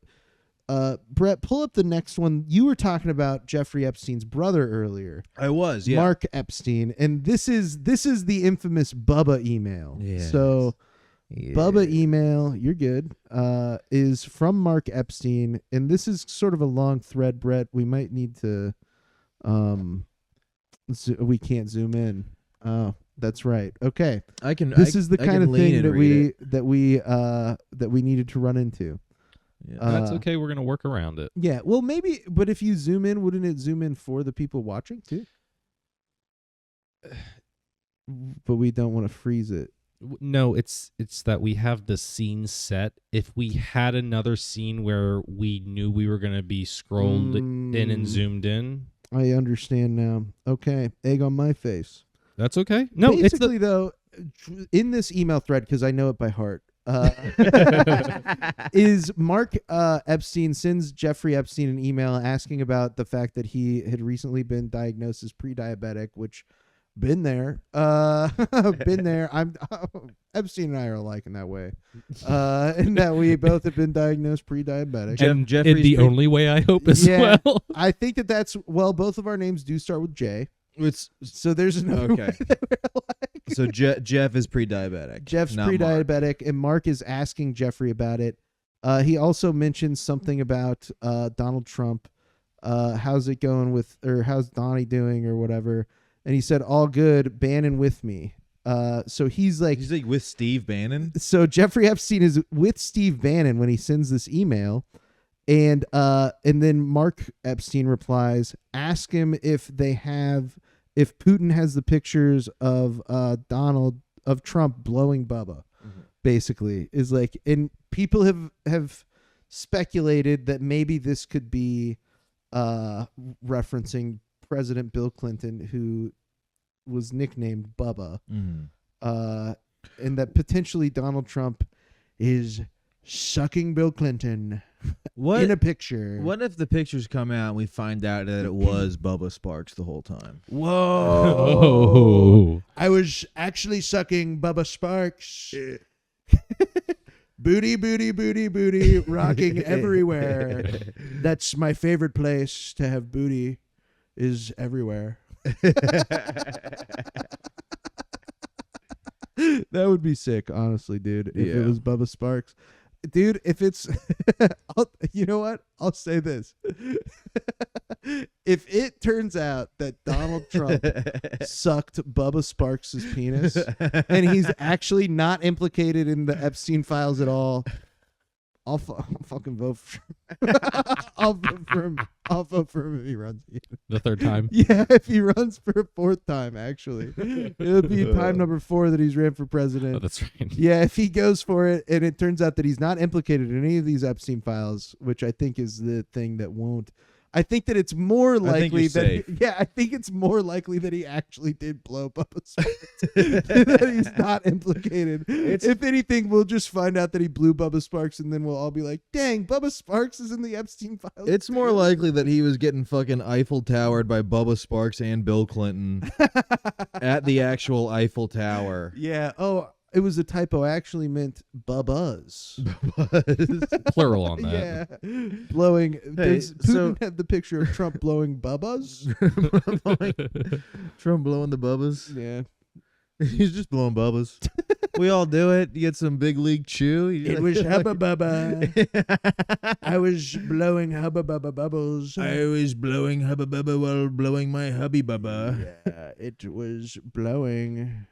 Brett, pull up the next one. You were talking about Jeffrey Epstein's brother earlier. I was, yeah. Mark Epstein. And this is the infamous Bubba email. Yes. So Bubba email, you're good, is from Mark Epstein. And this is sort of a long thread, Brett. We might need to we can't zoom in. Oh, that's right. Okay. This is the kind of thing that we needed to run into. Yeah, that's okay. We're gonna work around it. Yeah. Well, maybe, but if you zoom in, wouldn't it zoom in for the people watching too? But we don't want to freeze it. No, it's that we have the scene set. If we had another scene where we knew we were gonna be scrolled in and zoomed in, I understand now. Okay, egg on my face. That's okay. No, basically though, in this email thread, because I know it by heart. Is Mark Epstein sends Jeffrey Epstein an email asking about the fact that he had recently been diagnosed as pre-diabetic, which been there. I'm Epstein and I are alike in that way, in that we both have been diagnosed pre-diabetic. And Jeffrey's the only way, I hope, as well. I think that's both of our names do start with J. So there's another way that we're alike. So Jeff is pre-diabetic. Jeff's pre-diabetic, and Mark is asking Jeffrey about it. He also mentioned something about Donald Trump. How's it going or how's Donnie doing or whatever? And he said, all good, Bannon with me. So he's like with Steve Bannon. So Jeffrey Epstein is with Steve Bannon when he sends this email. And then Mark Epstein replies, ask him if Putin has the pictures of Trump blowing Bubba. Basically is like, and people have speculated that maybe this could be referencing President Bill Clinton, who was nicknamed Bubba, and that potentially Donald Trump is sucking Bill Clinton in a picture. What if the pictures come out and we find out that it was Bubba Sparks the whole time? Whoa! I was actually sucking Bubba Sparks. Booty, booty, booty, booty, rocking everywhere. That's my favorite place to have booty, is everywhere. That would be sick, honestly, dude, if it was Bubba Sparks. Dude, if it's... you know what? I'll say this. If it turns out that Donald Trump sucked Bubba Sparks' penis and he's actually not implicated in the Epstein files at all, I'll fucking vote for him. I'll vote for him. I'll vote for him if he runs again. The third time? Yeah, if he runs for a fourth time, actually. It'll be time number 4 that he's ran for president. Oh, that's right. Yeah, if he goes for it and it turns out that he's not implicated in any of these Epstein files, which I think is the thing that won't. I think that it's more likely I think it's more likely that he actually did blow Bubba Sparks that he's not implicated. If anything, we'll just find out that he blew Bubba Sparks, and then we'll all be like, "Dang, Bubba Sparks is in the Epstein files." It's more likely that he was getting fucking Eiffel Towered by Bubba Sparks and Bill Clinton at the actual Eiffel Tower. Yeah. Oh. It was a typo. I actually meant Bubbas. Plural on that. Yeah. Blowing. Putin had the picture of Trump blowing Bubbas. Trump blowing the Bubbas? Yeah. He's just blowing bubbles. We all do it. You get some big league chew. It was Hubba Bubba. I was blowing Hubba Bubba bubbles. I was blowing Hubba Bubba while blowing my hubby Bubba. Yeah, it was blowing.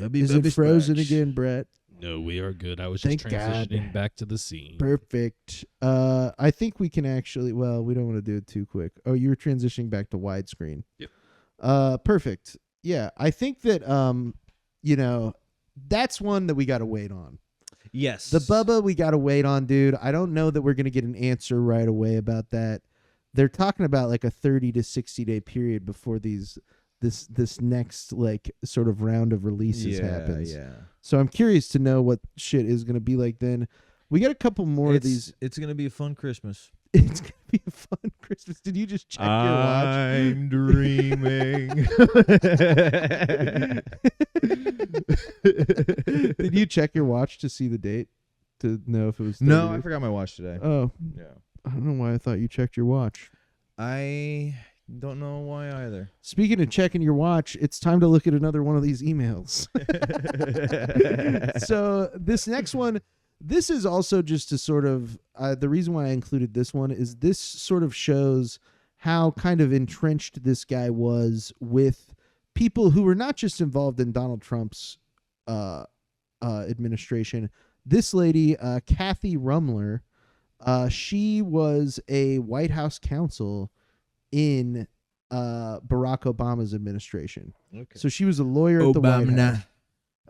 Hubby Is Bubba it frozen sparks. again, Brett? No, we are good. I was Thank just transitioning back to the scene. Perfect. I think we can actually. Well, we don't want to do it too quick. Oh, you were transitioning back to widescreen. Yep. Perfect. Yeah, I think that that's one that we got to wait on. Yes. The Bubba we got to wait on, dude. I don't know that we're going to get an answer right away about that. They're talking about like a 30 to 60 day period before this next like sort of round of releases happens. Yeah. So I'm curious to know what shit is going to be like then. We got a couple more of these. It's going to be a fun Christmas. It's going to be a fun Christmas. Did you just check your watch? I'm dreaming. Did you check your watch to see the date to know if it was 30 No, I days? forgot my watch today. Oh. Yeah. I don't know why I thought you checked your watch. I don't know why either. Speaking of checking your watch, it's time to look at another one of these emails. So this next one, this is also just to sort of, the reason why I included this one is this sort of shows how kind of entrenched this guy was with people who were not just involved in Donald Trump's administration. This lady, Kathy Rumler, she was a White House counsel in Barack Obama's administration. Okay. So she was a lawyer at the White House.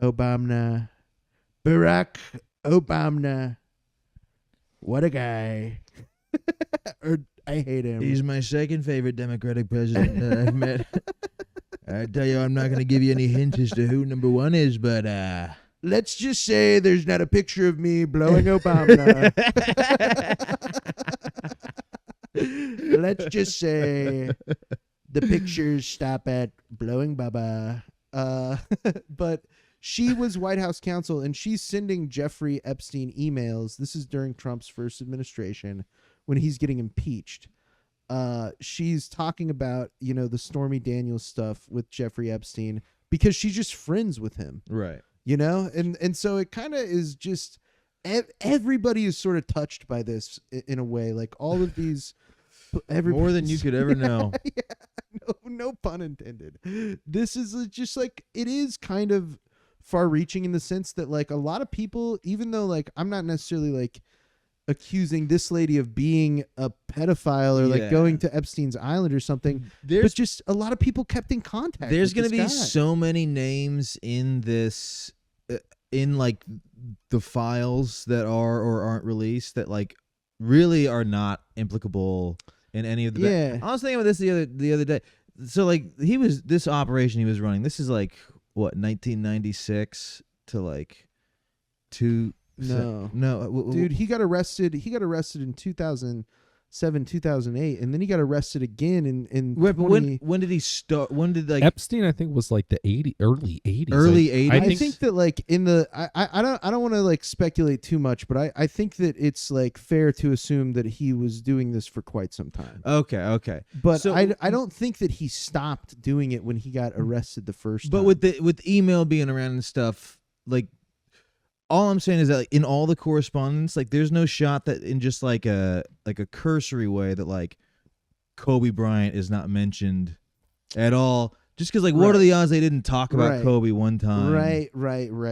Obama. Barack Obama. What a guy. I hate him. He's my second favorite Democratic president that I've met. I tell you, I'm not going to give you any hints as to who number one is, but let's just say there's not a picture of me blowing Obama. Let's just say the pictures stop at blowing Bubba. But she was White House counsel, and she's sending Jeffrey Epstein emails. This is during Trump's first administration when he's getting impeached. She's talking about, the Stormy Daniels stuff with Jeffrey Epstein because she's just friends with him. right. And so it kind of is just everybody is sort of touched by this in a way. Like all of these, More than you could ever know. Yeah, no pun intended. This is just like, it is kind of far reaching in the sense that like a lot of people, even though like I'm not necessarily like accusing this lady of being a pedophile or like going to Epstein's Island or something, but just a lot of people kept in contact. There's going to be so many names in this, in like the files that are or aren't released that like really are not implicable in any of the. Yeah. I was thinking about this the other day. So like this operation he was running. This is like what 1996 to like No, dude, he got arrested. He got arrested in 2007, 2008, and then he got arrested again in. When did he start? When did like Epstein? I think was like the early 80s. Early 80s. I think that like in the I don't want to like speculate too much, but I think that it's like fair to assume that he was doing this for quite some time. Okay. But so, I don't think that he stopped doing it when he got arrested the first time. But with email being around and stuff, like all I'm saying is that like, in all the correspondence, like there's no shot that in just like a cursory way that like Kobe Bryant is not mentioned at all. Just because like what are the odds they didn't talk about Kobe one time? Right.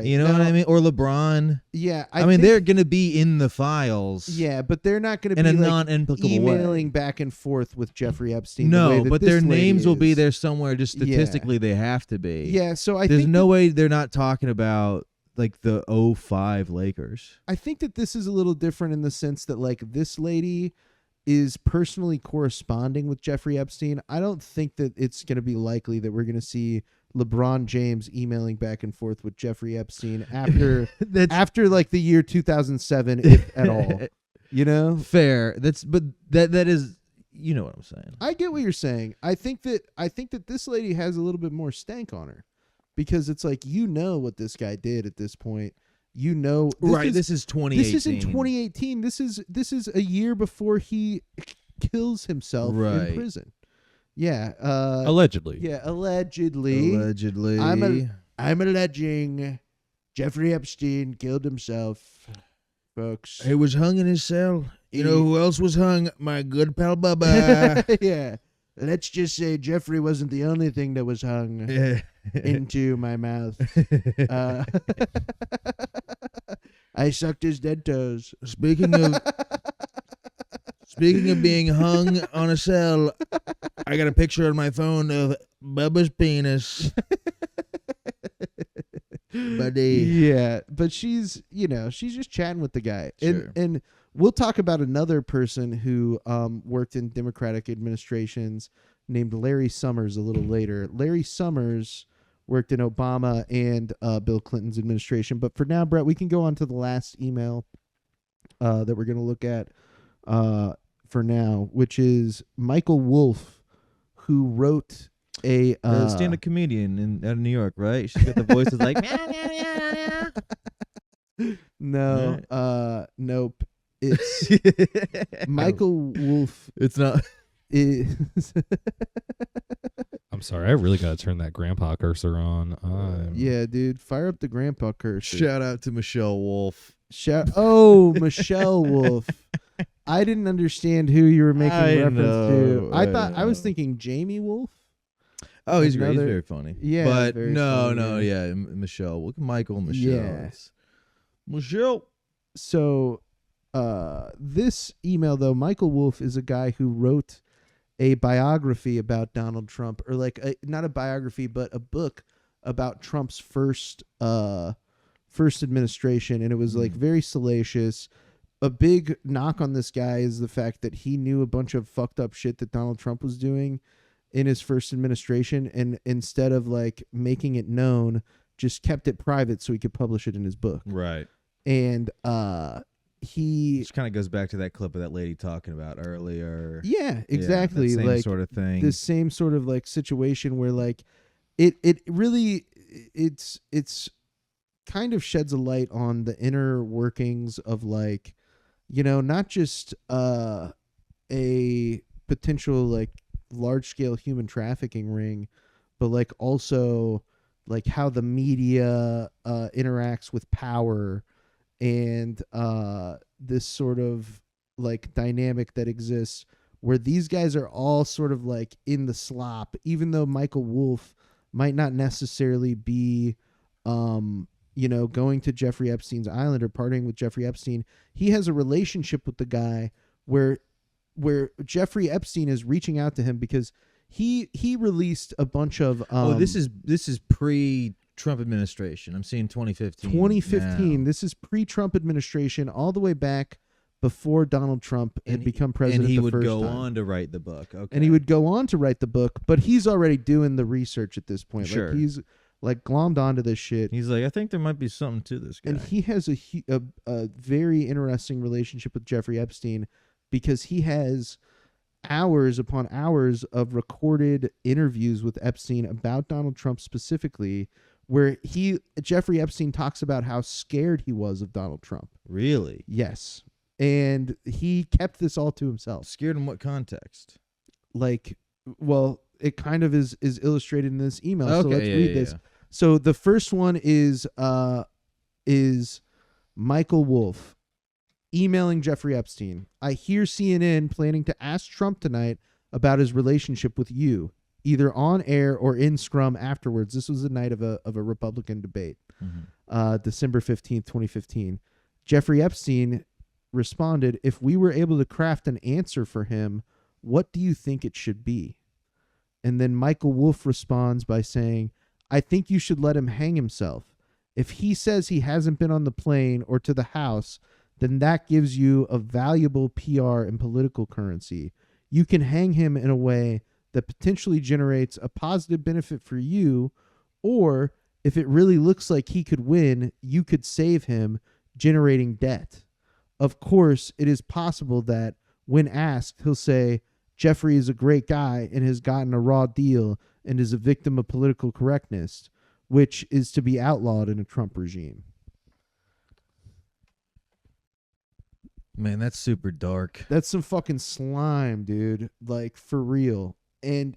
You know what I mean? Or LeBron. Yeah, I mean they're gonna be in the files. Yeah, but they're not going to in be a like non-implicable emailing way. back and forth with Jeffrey Epstein. No, the way but that their this lady names will be is. there somewhere. Just statistically, they have to be. Yeah, so there's think no way they're not talking about like the 05 Lakers. I think that this is a little different in the sense that like this lady is personally corresponding with Jeffrey Epstein. I don't think that it's going to be likely that we're going to see LeBron James emailing back and forth with Jeffrey Epstein after after like the year 2007, if at all. You know, fair. But that is, you know what I'm saying. I get what you're saying. I think that this lady has a little bit more stank on her because it's like what this guy did at this point. This is 2018. This is in 2018. This is a year before he kills himself in prison. Yeah. Allegedly. Yeah, allegedly. Allegedly. I'm I'm alleging Jeffrey Epstein killed himself, folks. He was hung in his cell. You know who else was hung? My good pal Bubba. Yeah. Let's just say Jeffrey wasn't the only thing that was hung into my mouth. I sucked his dead toes. Speaking of being hung on a cell, I got a picture on my phone of Bubba's penis. Buddy. Yeah, but she's just chatting with the guy. Sure. And we'll talk about another person who worked in Democratic administrations named Larry Summers a little later. Larry Summers worked in Obama and Bill Clinton's administration. But for now, Brett, we can go on to the last email that we're going to look at for now, which is Michael Wolff, who wrote a stand-up comedian out of New York, right? She's got the voices like meow, meow, meow, meow. No, nope. It's Michael Wolff. It's not. I'm sorry. I really got to turn that grandpa cursor on. Yeah, dude. Fire up the grandpa cursor. Shout out to Michelle Wolf. Michelle Wolf. I didn't understand who you were making reference to. I was thinking Jamie Wolf. Oh, he's great. He's very funny. Yeah, but very no, funny. yeah, Michelle. Look at Michael and Michelle. Yeah. Michelle. So, this email though, Michael Wolff is a guy who wrote a biography about Donald Trump, or not a biography, but a book about Trump's first administration, and it was like very salacious. A big knock on this guy is the fact that he knew a bunch of fucked up shit that Donald Trump was doing in his first administration, and instead of like making it known, just kept it private so he could publish it in his book. Right. And which kind of goes back to that clip of that lady talking about earlier. Yeah, exactly. Yeah, that same like sort of thing. The same sort of like situation where like it really it's kind of sheds a light on the inner workings of like, not just a potential like large scale human trafficking ring, but like also like how the media interacts with power, and this sort of like dynamic that exists where these guys are all sort of like in the slop, even though Michael Wolff might not necessarily be going to Jeffrey Epstein's island or partying with Jeffrey Epstein. He has a relationship with the guy where Jeffrey Epstein is reaching out to him because he released a bunch of this is pre-Trump administration. I'm seeing 2015. 2015. now. This is pre-Trump administration, all the way back before Donald Trump had become president. And he the would first go time. on to write the book. Okay. And he would go on to write the book, but he's already doing the research at this point. Sure. Like he's like glommed onto this shit. He's like, I think there might be something to this guy. And he has a very interesting relationship with Jeffrey Epstein because he has hours upon hours of recorded interviews with Epstein about Donald Trump specifically, where Jeffrey Epstein talks about how scared he was of Donald Trump. Really? Yes. And he kept this all to himself. Scared in what context? Like, well, it kind of is illustrated in this email. So let's read this. Yeah. So the first one is Michael Wolff emailing Jeffrey Epstein. I hear CNN planning to ask Trump tonight about his relationship with you, either on air or in scrum afterwards. This was the night of a Republican debate, December 15th, 2015. Jeffrey Epstein responded, if we were able to craft an answer for him, what do you think it should be? And then Michael Wolff responds by saying, I think you should let him hang himself. If he says he hasn't been on the plane or to the house, then that gives you a valuable PR and political currency. You can hang him in a way that potentially generates a positive benefit for you, or if it really looks like he could win, you could save him, generating debt. Of course, it is possible that when asked, he'll say, Jeffrey is a great guy and has gotten a raw deal and is a victim of political correctness, which is to be outlawed in a Trump regime. Man, that's super dark. That's some fucking slime, dude. Like, for real. And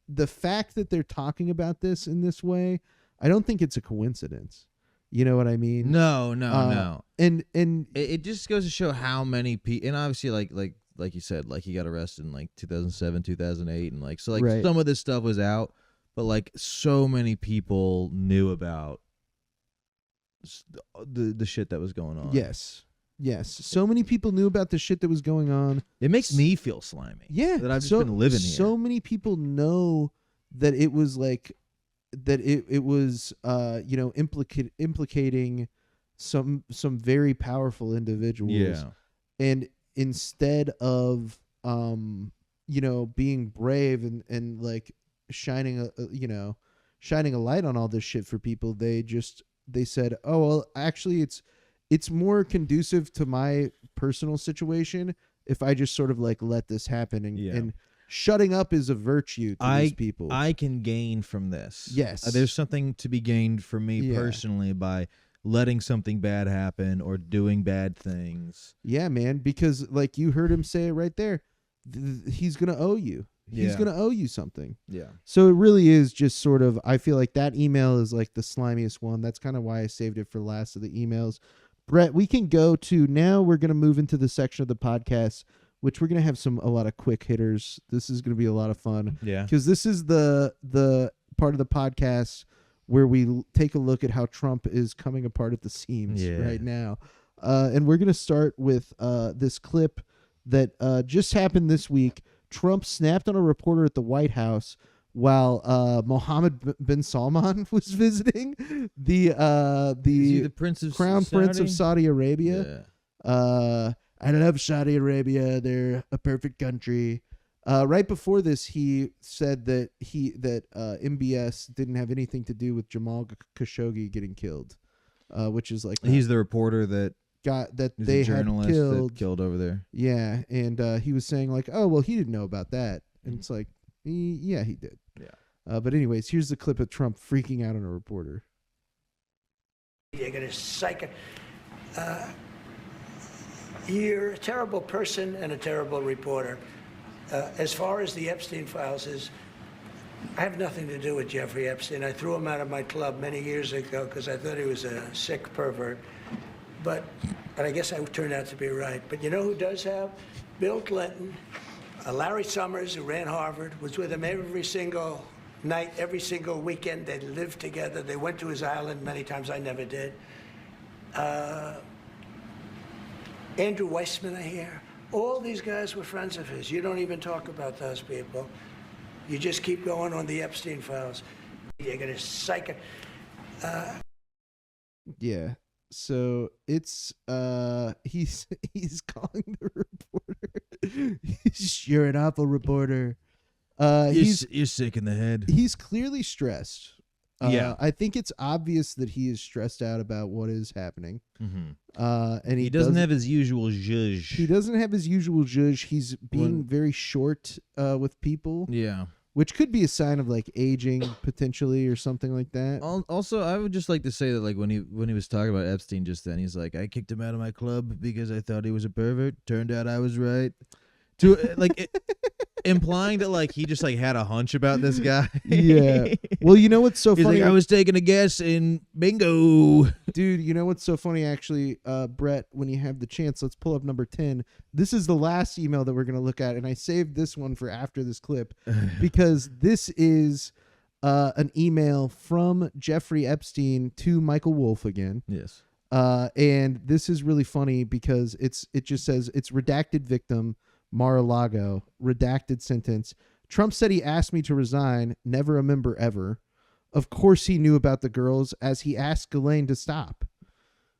the fact that they're talking about this in this way, I don't think it's a coincidence. You know what I mean? No. And it just goes to show how many people, and obviously like you said, like he got arrested in like 2007, 2008, and like so like Right. some of this stuff was out, but like so many people knew about the shit that was going on. Yes. So many people knew about the shit that was going on. It makes me feel slimy. Yeah, that I've just been living here. So many people know that it was like that. It was implicating some very powerful individuals. Yeah. And instead of being brave and like shining a light on all this shit for people, they said, oh well, actually it's more conducive to my personal situation if I just sort of like let this happen and shutting up is a virtue to these people. I can gain from this. Yes. There's something to be gained for me personally by letting something bad happen or doing bad things. Yeah, man, because like you heard him say it right there. He's going to owe you. He's going to owe you something. Yeah. So it really is just sort of, I feel like that email is like the slimiest one. That's kind of why I saved it for last of the emails. Brett, we can go to now. We're going to move into the section of the podcast, which we're going to have a lot of quick hitters. This is going to be a lot of fun. Yeah. Because this is the part of the podcast where we take a look at how Trump is coming apart at the seams right now. And we're going to start with this clip that just happened this week. Trump snapped on a reporter at the White House while Mohammed bin Salman was visiting the Crown Prince of Saudi Arabia. Yeah. I love Saudi Arabia. They're a perfect country. Right before this, he said that MBS didn't have anything to do with Jamal Khashoggi getting killed, which is like he's the reporter that they had killed over there. Yeah, and he was saying like, oh well, he didn't know about that, and it's like, yeah, he did. Yeah. But anyways, here's the clip of Trump freaking out on a reporter. You're gonna psych it. You're a terrible person and a terrible reporter. As far as the Epstein files is, I have nothing to do with Jeffrey Epstein. I threw him out of my club many years ago because I thought he was a sick pervert. But I guess I turned out to be right. But you know who does have? Bill Clinton, Larry Summers, who ran Harvard, was with him every single night, every single weekend. They lived together. They went to his island many times. I never did. Andrew Weissman, I hear. All these guys were friends of his. You don't even talk about those people. You just keep going on the Epstein files. You're going to psych it. Yeah. So it's he's calling the reporter. You're an awful reporter. You're sick in the head. He's clearly stressed. Yeah. I think it's obvious that he is stressed out about what is happening. Mm-hmm. And he doesn't have his usual zhuzh. He doesn't have his usual zhuzh. He's being very short with people. Yeah. Which could be a sign of like aging potentially or something like that. Also, I would just like to say that like when he was talking about Epstein just then, he's like, I kicked him out of my club because I thought he was a pervert. Turned out I was right. Implying that like he just like had a hunch about this guy. Yeah. Well, you know what's so He's funny? like, I was taking a guess in bingo. Dude, you know what's so funny actually, Brett, when you have the chance, let's pull up number 10. This is the last email that we're going to look at, and I saved this one for after this clip because this is an email from Jeffrey Epstein to Michael Wolff again. Yes. And this is really funny because it just says it's redacted victim Mar-a-Lago, redacted sentence. Trump said he asked me to resign, never a member ever. Of course he knew about the girls as he asked Ghislaine to stop.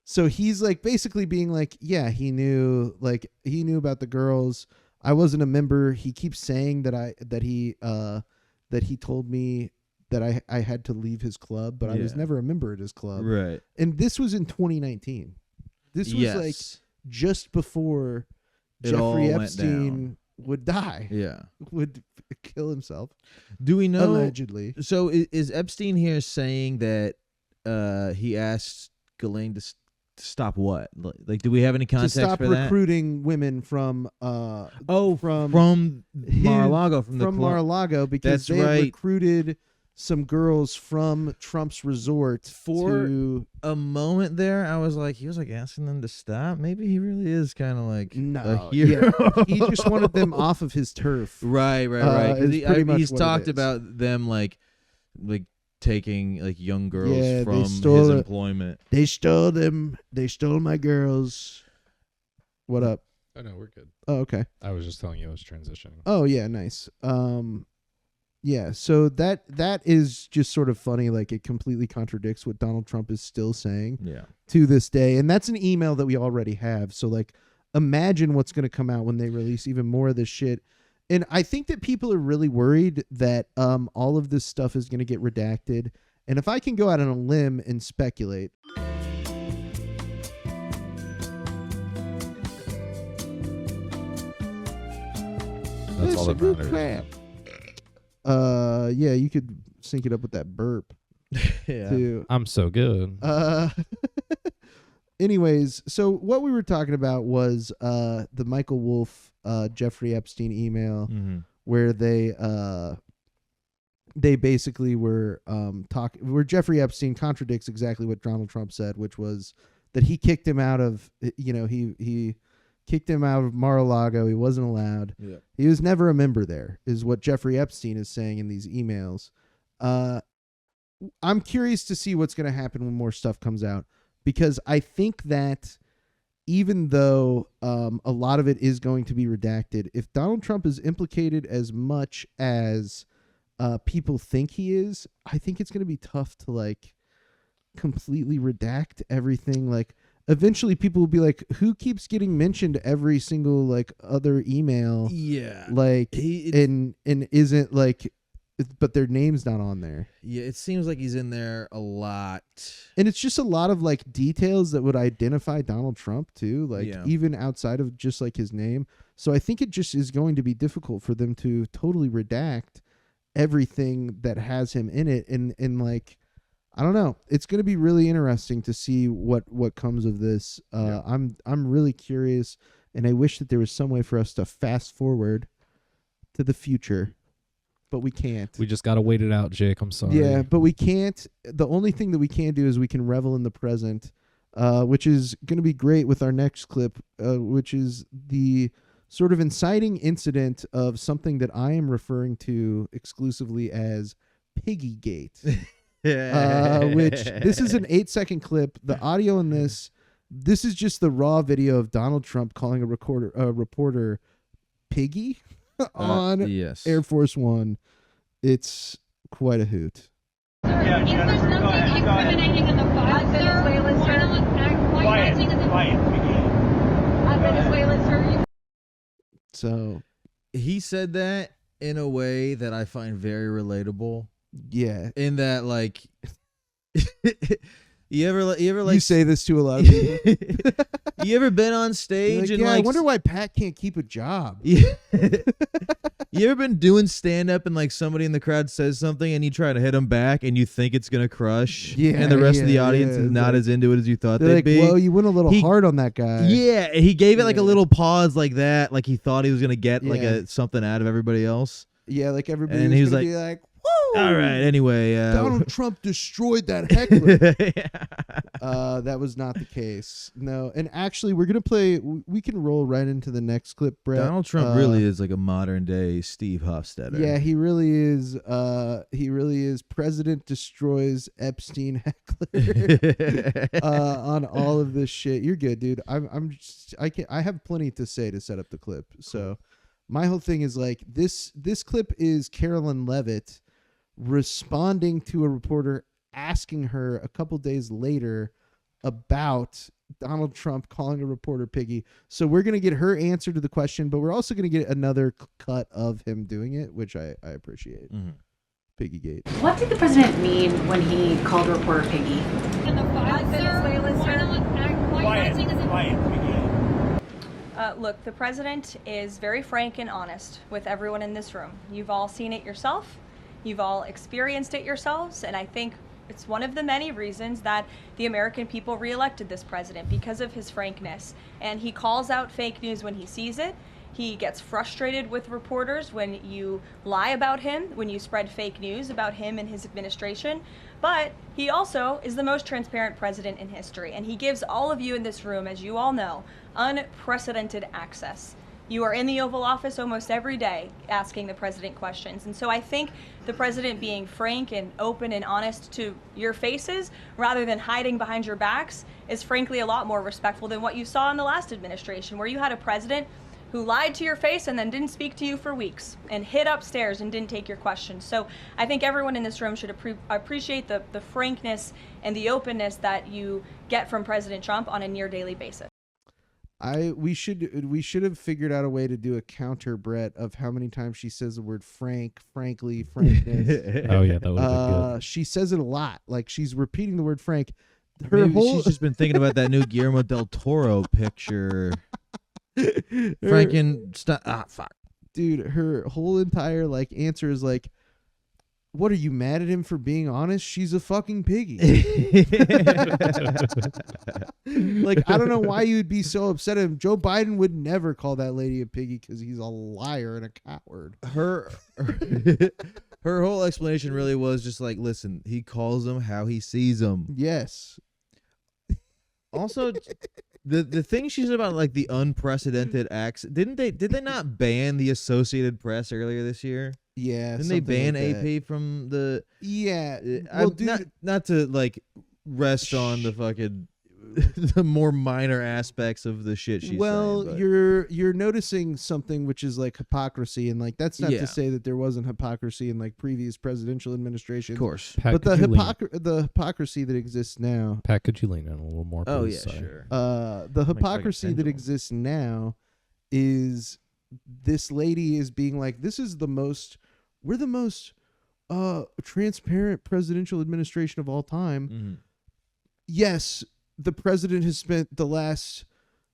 So he's like basically being like, yeah, he knew about the girls. I wasn't a member. He keeps saying that he told me that I had to leave his club, but I was never a member at his club. Right. And this was in 2019. This was like just before Jeffrey Epstein would die. Yeah. Would kill himself. Do we know? Allegedly. So is Epstein here saying that he asked Ghislaine to stop what? Like, do we have any context to stop for that? recruiting women from from Mar-a-Lago, from Mar-a-Lago because That's they right. recruited some girls from Trump's resort For to a moment there, I was like, he was like asking them to stop. Maybe he really is kind of like a hero. Yeah, he just wanted them off of his turf. Right. He's talked about them like taking like young girls from his employment. They stole them. They stole my girls. What up? Oh no, we're good. Oh, okay. I was just telling you I was transitioning. Oh yeah, nice. Yeah, so that is just sort of funny. Like, it completely contradicts what Donald Trump is still saying to this day. And that's an email that we already have. So, like, imagine what's going to come out when they release even more of this shit. And I think that people are really worried that all of this stuff is going to get redacted. And if I can go out on a limb and speculate. That's all that matters. Crap. Yeah, you could sync it up with that burp. Yeah. Too. I'm so good. Anyways, so what we were talking about was the Michael Wolff, Jeffrey Epstein email, where they basically were talking, where Jeffrey Epstein contradicts exactly what Donald Trump said, which was that he kicked him out of, he kicked him out of Mar-a-Lago. He wasn't allowed. Yeah. He was never a member there, is what Jeffrey Epstein is saying in these emails. I'm curious to see what's going to happen when more stuff comes out, because I think that even though a lot of it is going to be redacted, if Donald Trump is implicated as much as people think he is, I think it's going to be tough to like completely redact everything. Like, eventually people will be like, who keeps getting mentioned every single like other email? Yeah. Like, and isn't like, but their name's not on there. Yeah, it seems like he's in there a lot. And it's just a lot of like details that would identify Donald Trump too, like even outside of just like his name. So I think it just is going to be difficult for them to totally redact everything that has him in it. And like, I don't know. It's going to be really interesting to see what comes of this. I'm really curious, and I wish that there was some way for us to fast forward to the future, but we can't. We just got to wait it out, Jake. I'm sorry. Yeah, but we can't. The only thing that we can do is we can revel in the present, which is going to be great with our next clip, which is the sort of inciting incident of something that I am referring to exclusively as Piggygate. Which this is an 8-second clip. The audio in this is just the raw video of Donald Trump calling a reporter piggy on Air Force One. It's quite a hoot. If there's nothing incriminating in the file, Venezuela, sir, why are you acting as a Venezuela, sir? So he said that in a way that I find very relatable. Yeah. In that, like, you ever like you say this to a lot of people. You ever been on stage like, and yeah, like, I wonder why Pat can't keep a job. Yeah. You ever been doing stand up and like somebody in the crowd says something and you try to hit them back and you think it's gonna crush, and the rest of the audience is not as into it as you thought they'd like, be. Well, you went a little hard on that guy. Yeah, he gave it like a little pause like that, like he thought he was gonna get like something out of everybody else. Yeah, like everybody and was he was gonna like, be like, woo! All right, anyway. Donald Trump destroyed that heckler. That was not the case. No, and actually, we're going to play, we can roll right into the next clip, Brett. Donald Trump really is like a modern day Steve Hofstetter. Yeah, he really is. He really is. President destroys Epstein heckler on all of this shit. You're good, dude. I have plenty to say to set up the clip. So my whole thing is like this clip is Carolyn Levitt responding to a reporter asking her a couple days later about Donald Trump calling a reporter piggy. So we're going to get her answer to the question, but we're also going to get another cut of him doing it, which I appreciate. Piggygate. What did the president mean when he called a reporter piggy? In the file, Venezuela, sir, why are you acting as a Look, the president is very frank and honest with everyone in this room. You've all seen it yourself. You've all experienced it yourselves. And I think it's one of the many reasons that the American people reelected this president, because of his frankness. And he calls out fake news when he sees it. He gets frustrated with reporters when you lie about him, when you spread fake news about him and his administration. But he also is the most transparent president in history, and he gives all of you in this room, as you all know, unprecedented access. You are in the Oval Office almost every day asking the president questions. And so I think the president being frank and open and honest to your faces rather than hiding behind your backs is frankly a lot more respectful than what you saw in the last administration, where you had a president who lied to your face and then didn't speak to you for weeks and hid upstairs and didn't take your questions. So I think everyone in this room should appreciate the frankness and the openness that you get from President Trump on a near daily basis. We should have figured out a way to do a counter, Brett, of how many times she says the word frank, frankly, frankness. Oh yeah, that would have been good. She says it a lot. Like she's repeating the word frank. Maybe she's just been thinking about that new Guillermo del Toro picture. Frankenstein. Fuck. Dude, her whole entire like answer is like, what, are you mad at him for being honest? She's a fucking piggy. Like, I don't know why you would be so upset at him. Joe Biden would never call that lady a piggy because he's a liar and a coward. Her whole explanation really was just like, listen, he calls them how he sees them. Yes. Also, the thing she's about, like the unprecedented acts. Did they not ban the Associated Press earlier this year? Yeah. Didn't they ban like AP from the? Yeah. Well, dude, not to like rest on the fucking the more minor aspects of the shit she's well, saying. You're noticing something which is like hypocrisy, and like that's not to say that there wasn't hypocrisy in like previous presidential administrations. Of course. Pat, but the hypocrisy that exists now. Pat, could you lean in a little more? Please? Oh yeah, sure. The hypocrisy that exists now is this lady is being like, we're the most transparent presidential administration of all time. Mm-hmm. Yes, the president has spent the last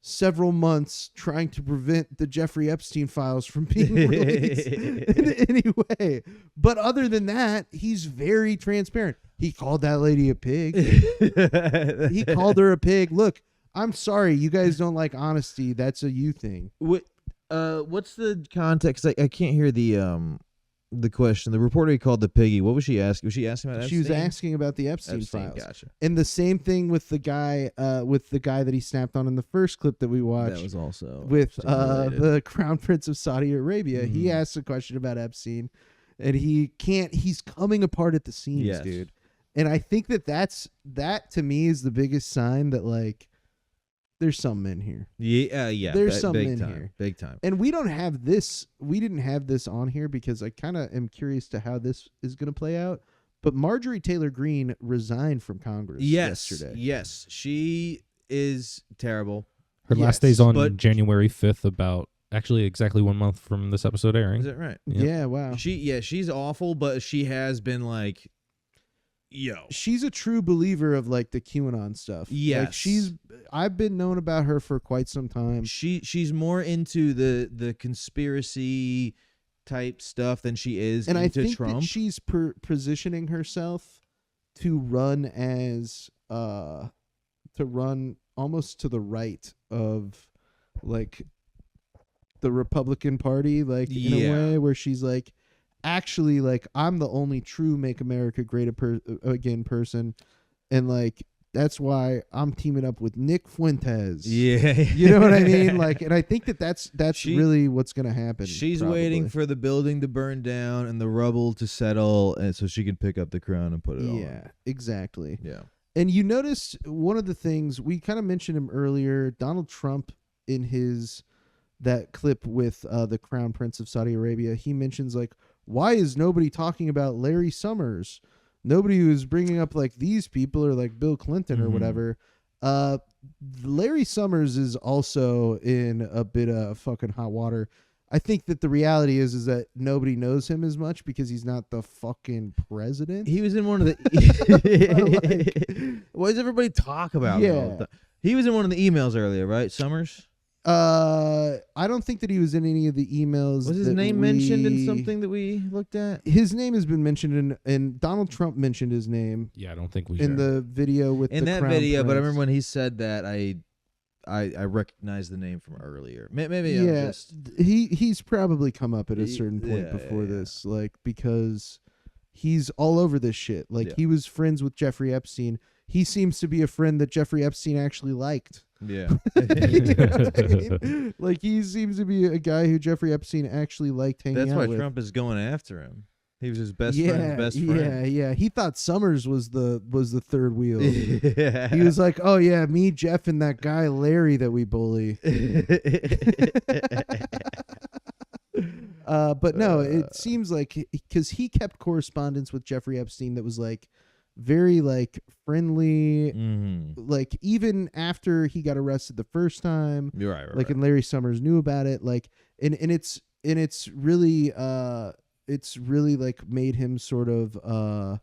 several months trying to prevent the Jeffrey Epstein files from being released in any way. But other than that, he's very transparent. He called that lady a pig. He called her a pig. Look, I'm sorry, you guys don't like honesty. That's a you thing. What's the context? I can't hear the question. The reporter he called the piggy. What was she asking? Was she asking about Epstein? She was asking about the Epstein files. Gotcha. And the same thing with the guy that he snapped on in the first clip that we watched. That was also with the Crown Prince of Saudi Arabia. Mm-hmm. He asked a question about Epstein, and he's coming apart at the seams, dude. And I think that to me is the biggest sign that like there's something in here. Yeah. There's something in here. Big time. And we don't have this. We didn't have this on here because I kind of am curious to how this is going to play out. But Marjorie Taylor Greene resigned from Congress yesterday. Yes, she is terrible. Her last day's on January 5th, about actually exactly 1 month from this episode airing. Is that right? Yep. Yeah, wow. She's awful, but she has been like, she's a true believer of like the QAnon stuff. Yes. Like I've been known about her for quite some time. She's more into the conspiracy type stuff than she is and into I think Trump. That she's positioning herself to run as almost to the right of like the Republican Party, like in a way where she's like, actually, like, I'm the only true Make America Great Again person, and like that's why I'm teaming up with Nick Fuentes. Yeah, you know what I mean. Like, and I think that's really what's gonna happen. She's probably waiting for the building to burn down and the rubble to settle, and so she can pick up the crown and put it on. Yeah, exactly. Yeah, and you notice one of the things we kind of mentioned him earlier. Donald Trump in that clip with the Crown Prince of Saudi Arabia, he mentions like, why is nobody talking about Larry Summers? Nobody who's bringing up like these people or like Bill Clinton or whatever. Larry Summers is also in a bit of fucking hot water. I think that the reality is that nobody knows him as much because he's not the fucking president. He was in one of the. Why does everybody talk about him all the time? He was in one of the emails earlier, right? Summers. I don't think that he was in any of the emails. Was his name mentioned in something that we looked at? His name has been mentioned and Donald Trump mentioned his name. Yeah, I don't think we in the video with in the that Crown video. Prince. But I remember when he said that, I recognize the name from earlier. Maybe yeah, I'm just he's probably come up at a certain point before this, like, because he's all over this shit. Like, he was friends with Jeffrey Epstein. He seems to be a friend that Jeffrey Epstein actually liked. Yeah. You know what I mean? Like, he seems to be a guy who Jeffrey Epstein actually liked hanging out with. That's why Trump is going after him. He was his best friend's best friend. Yeah. He thought Summers was the third wheel. Yeah. He was like, "Oh yeah, me, Jeff, and that guy Larry that we bully." But no, it seems like because he kept correspondence with Jeffrey Epstein that was like very like friendly, like even after he got arrested the first time. You're right. Like, and Larry Summers knew about it. Like, and it's really like made him sort of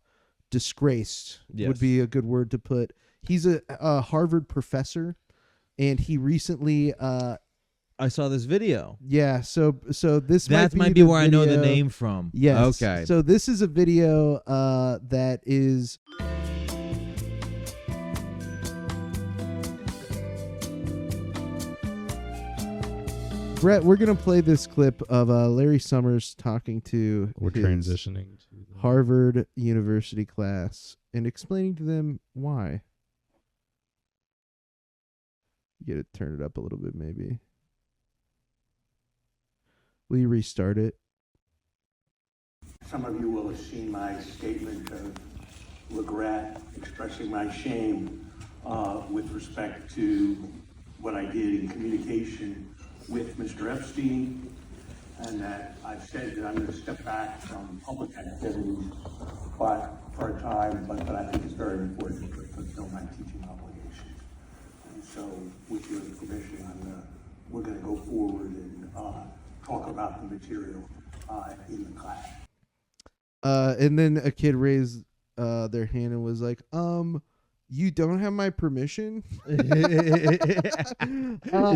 disgraced. Yes. Would be a good word to put. He's a Harvard professor, and he recently I saw this video. Yeah, so this that might be the where video. I know the name from. Yes. Okay. So this is a video that is. Brett, we're gonna play this clip of Larry Summers talking to We're his transitioning to Harvard University class and explaining to them why. You gotta turn it up a little bit, maybe. Will you restart it? Some of you will have seen my statement of regret, expressing my shame with respect to what I did in communication with Mr. Epstein, and that I've said that I'm going to step back from public activities for a time, but I think it's very important to fulfill my teaching obligations. And so, with your permission, we're going to go forward and talk about the material in the class. And then a kid raised their hand and was like, you don't have my permission? Is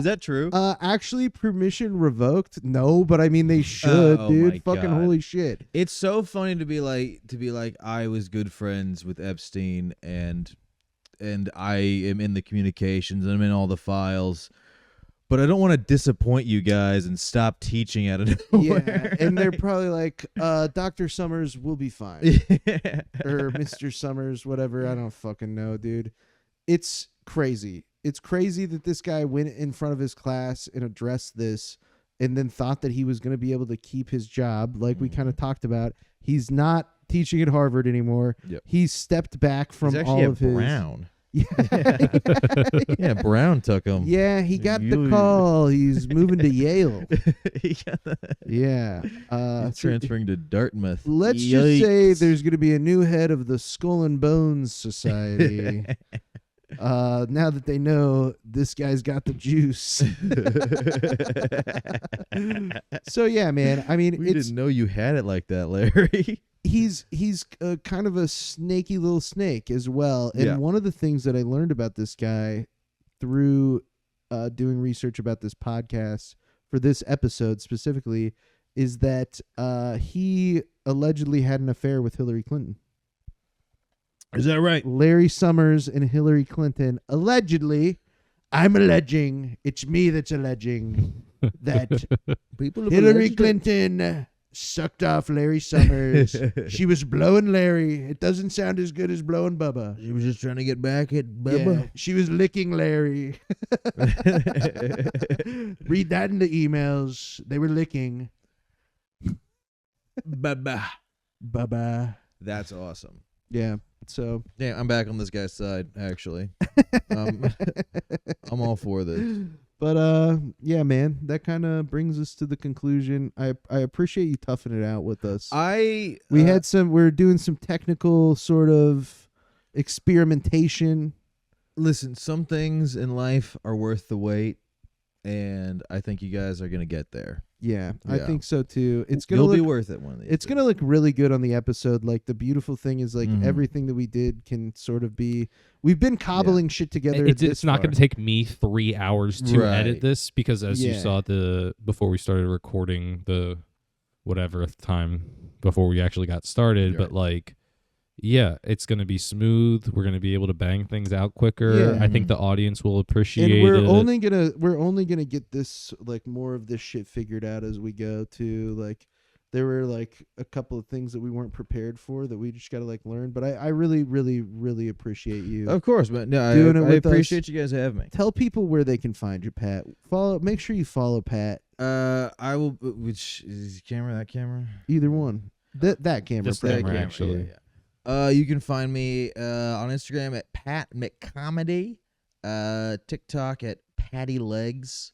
that true? Actually, permission revoked? No, but I mean they should, dude. Fucking God. holy shit. It's so funny to be like I was good friends with Epstein and I am in the communications and I'm in all the files. But I don't want to disappoint you guys and stop teaching out of nowhere. Yeah, and they're probably like, Dr. Summers will be fine. Or Mr. Summers, whatever. I don't fucking know, dude. It's crazy. It's crazy that this guy went in front of his class and addressed this and then thought that he was going to be able to keep his job, like we kind of talked about. He's not teaching at Harvard anymore. Yep. He's stepped back from He's all actually of his... Brown. Yeah, Brown took him. Yeah, he got the call. He's moving to Yale. Yeah. He's transferring to Dartmouth. Let's just say there's going to be a new head of the Skull and Bones Society. Now that they know this guy's got the juice. So yeah, man. I mean, we didn't know you had it like that, Larry. He's kind of a snaky little snake as well. And one of the things that I learned about this guy through doing research about this podcast for this episode specifically is that he allegedly had an affair with Hillary Clinton. Is that right? Larry Summers and Hillary Clinton allegedly. I'm alleging. It's me that's alleging that Hillary Clinton sucked off Larry Summers. She was blowing Larry. It doesn't sound as good as blowing Bubba. She was just trying to get back at Bubba. Yeah, she was licking Larry. Read that in the emails. They were licking. Bubba. That's awesome. Yeah. So yeah, I'm back on this guy's side. Actually, I'm all for this. But yeah, man, that kind of brings us to the conclusion. I appreciate you toughing it out with us. We're doing some technical sort of experimentation. Listen, some things in life are worth the wait, and I think you guys are gonna get there. Yeah, I think so too. It's gonna be worth it one of these. It's gonna look really good on the episode. Like the beautiful thing is like everything that we did can sort of be. We've been cobbling shit together. It's not going to take me 3 hours to edit this because as you saw before we started recording the whatever time before we actually got started, but like Yeah, it's going to be smooth. We're going to be able to bang things out quicker. Yeah. I think the audience will appreciate And we're it. only gonna get this like more of this shit figured out as we go too. Like there were like a couple of things that we weren't prepared for that we just gotta like learn. But I really, really, really appreciate you. Of course, but no, doing it I with appreciate us. you guys having me. Tell people where they can find you, Pat. Make sure you follow Pat. I will. Which is camera? That camera? Either one. That camera. Just that camera, actually. Yeah. You can find me on Instagram at Pat McComedy, TikTok at Patty Legs.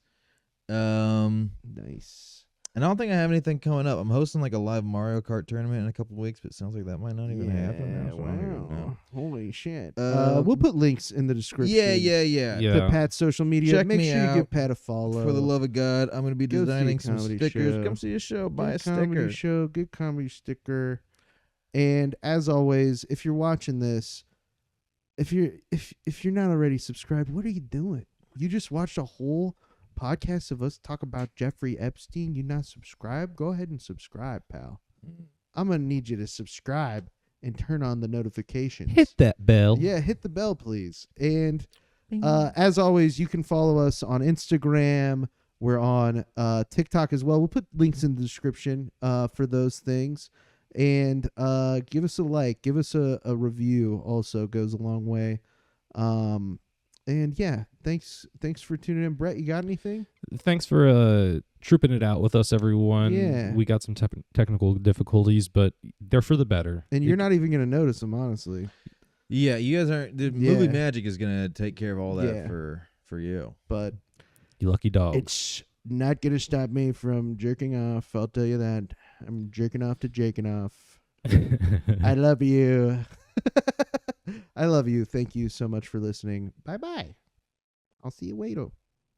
Nice. And I don't think I have anything coming up. I'm hosting like a live Mario Kart tournament in a couple of weeks, but it sounds like that might not even happen now. So I don't even know. Holy shit. We'll put links in the description. Yeah. To Pat's social media. Check Make me sure out. you give Pat a follow. For the love of God, I'm going to be Go see a designing some comedy stickers. show. Come see a show. Buy a Good comedy sticker. show. Good comedy sticker. And as always, if you're watching this, if you're not already subscribed, what are you doing? You just watched a whole podcast of us talk about Jeffrey Epstein. You not subscribed? Go ahead and subscribe, pal. I'm gonna need you to subscribe and turn on the notifications. Hit that bell. Yeah, hit the bell, please. And as always, you can follow us on Instagram. We're on TikTok as well. We'll put links in the description for those things. And give us a like, give us a review also goes a long way. And yeah, thanks for tuning in. Brett, you got anything? Thanks for trooping it out with us, everyone. Yeah. We got some technical difficulties, but they're for the better. And you're not even going to notice them, honestly. Yeah, you guys aren't. The movie magic is going to take care of all that Yeah. for you. But you lucky dog. It's not going to stop me from jerking off. I'll tell you that. I'm jerking off to Jakin.Off. I love you. I love you. Thank you so much for listening. Bye-bye. I'll see you later.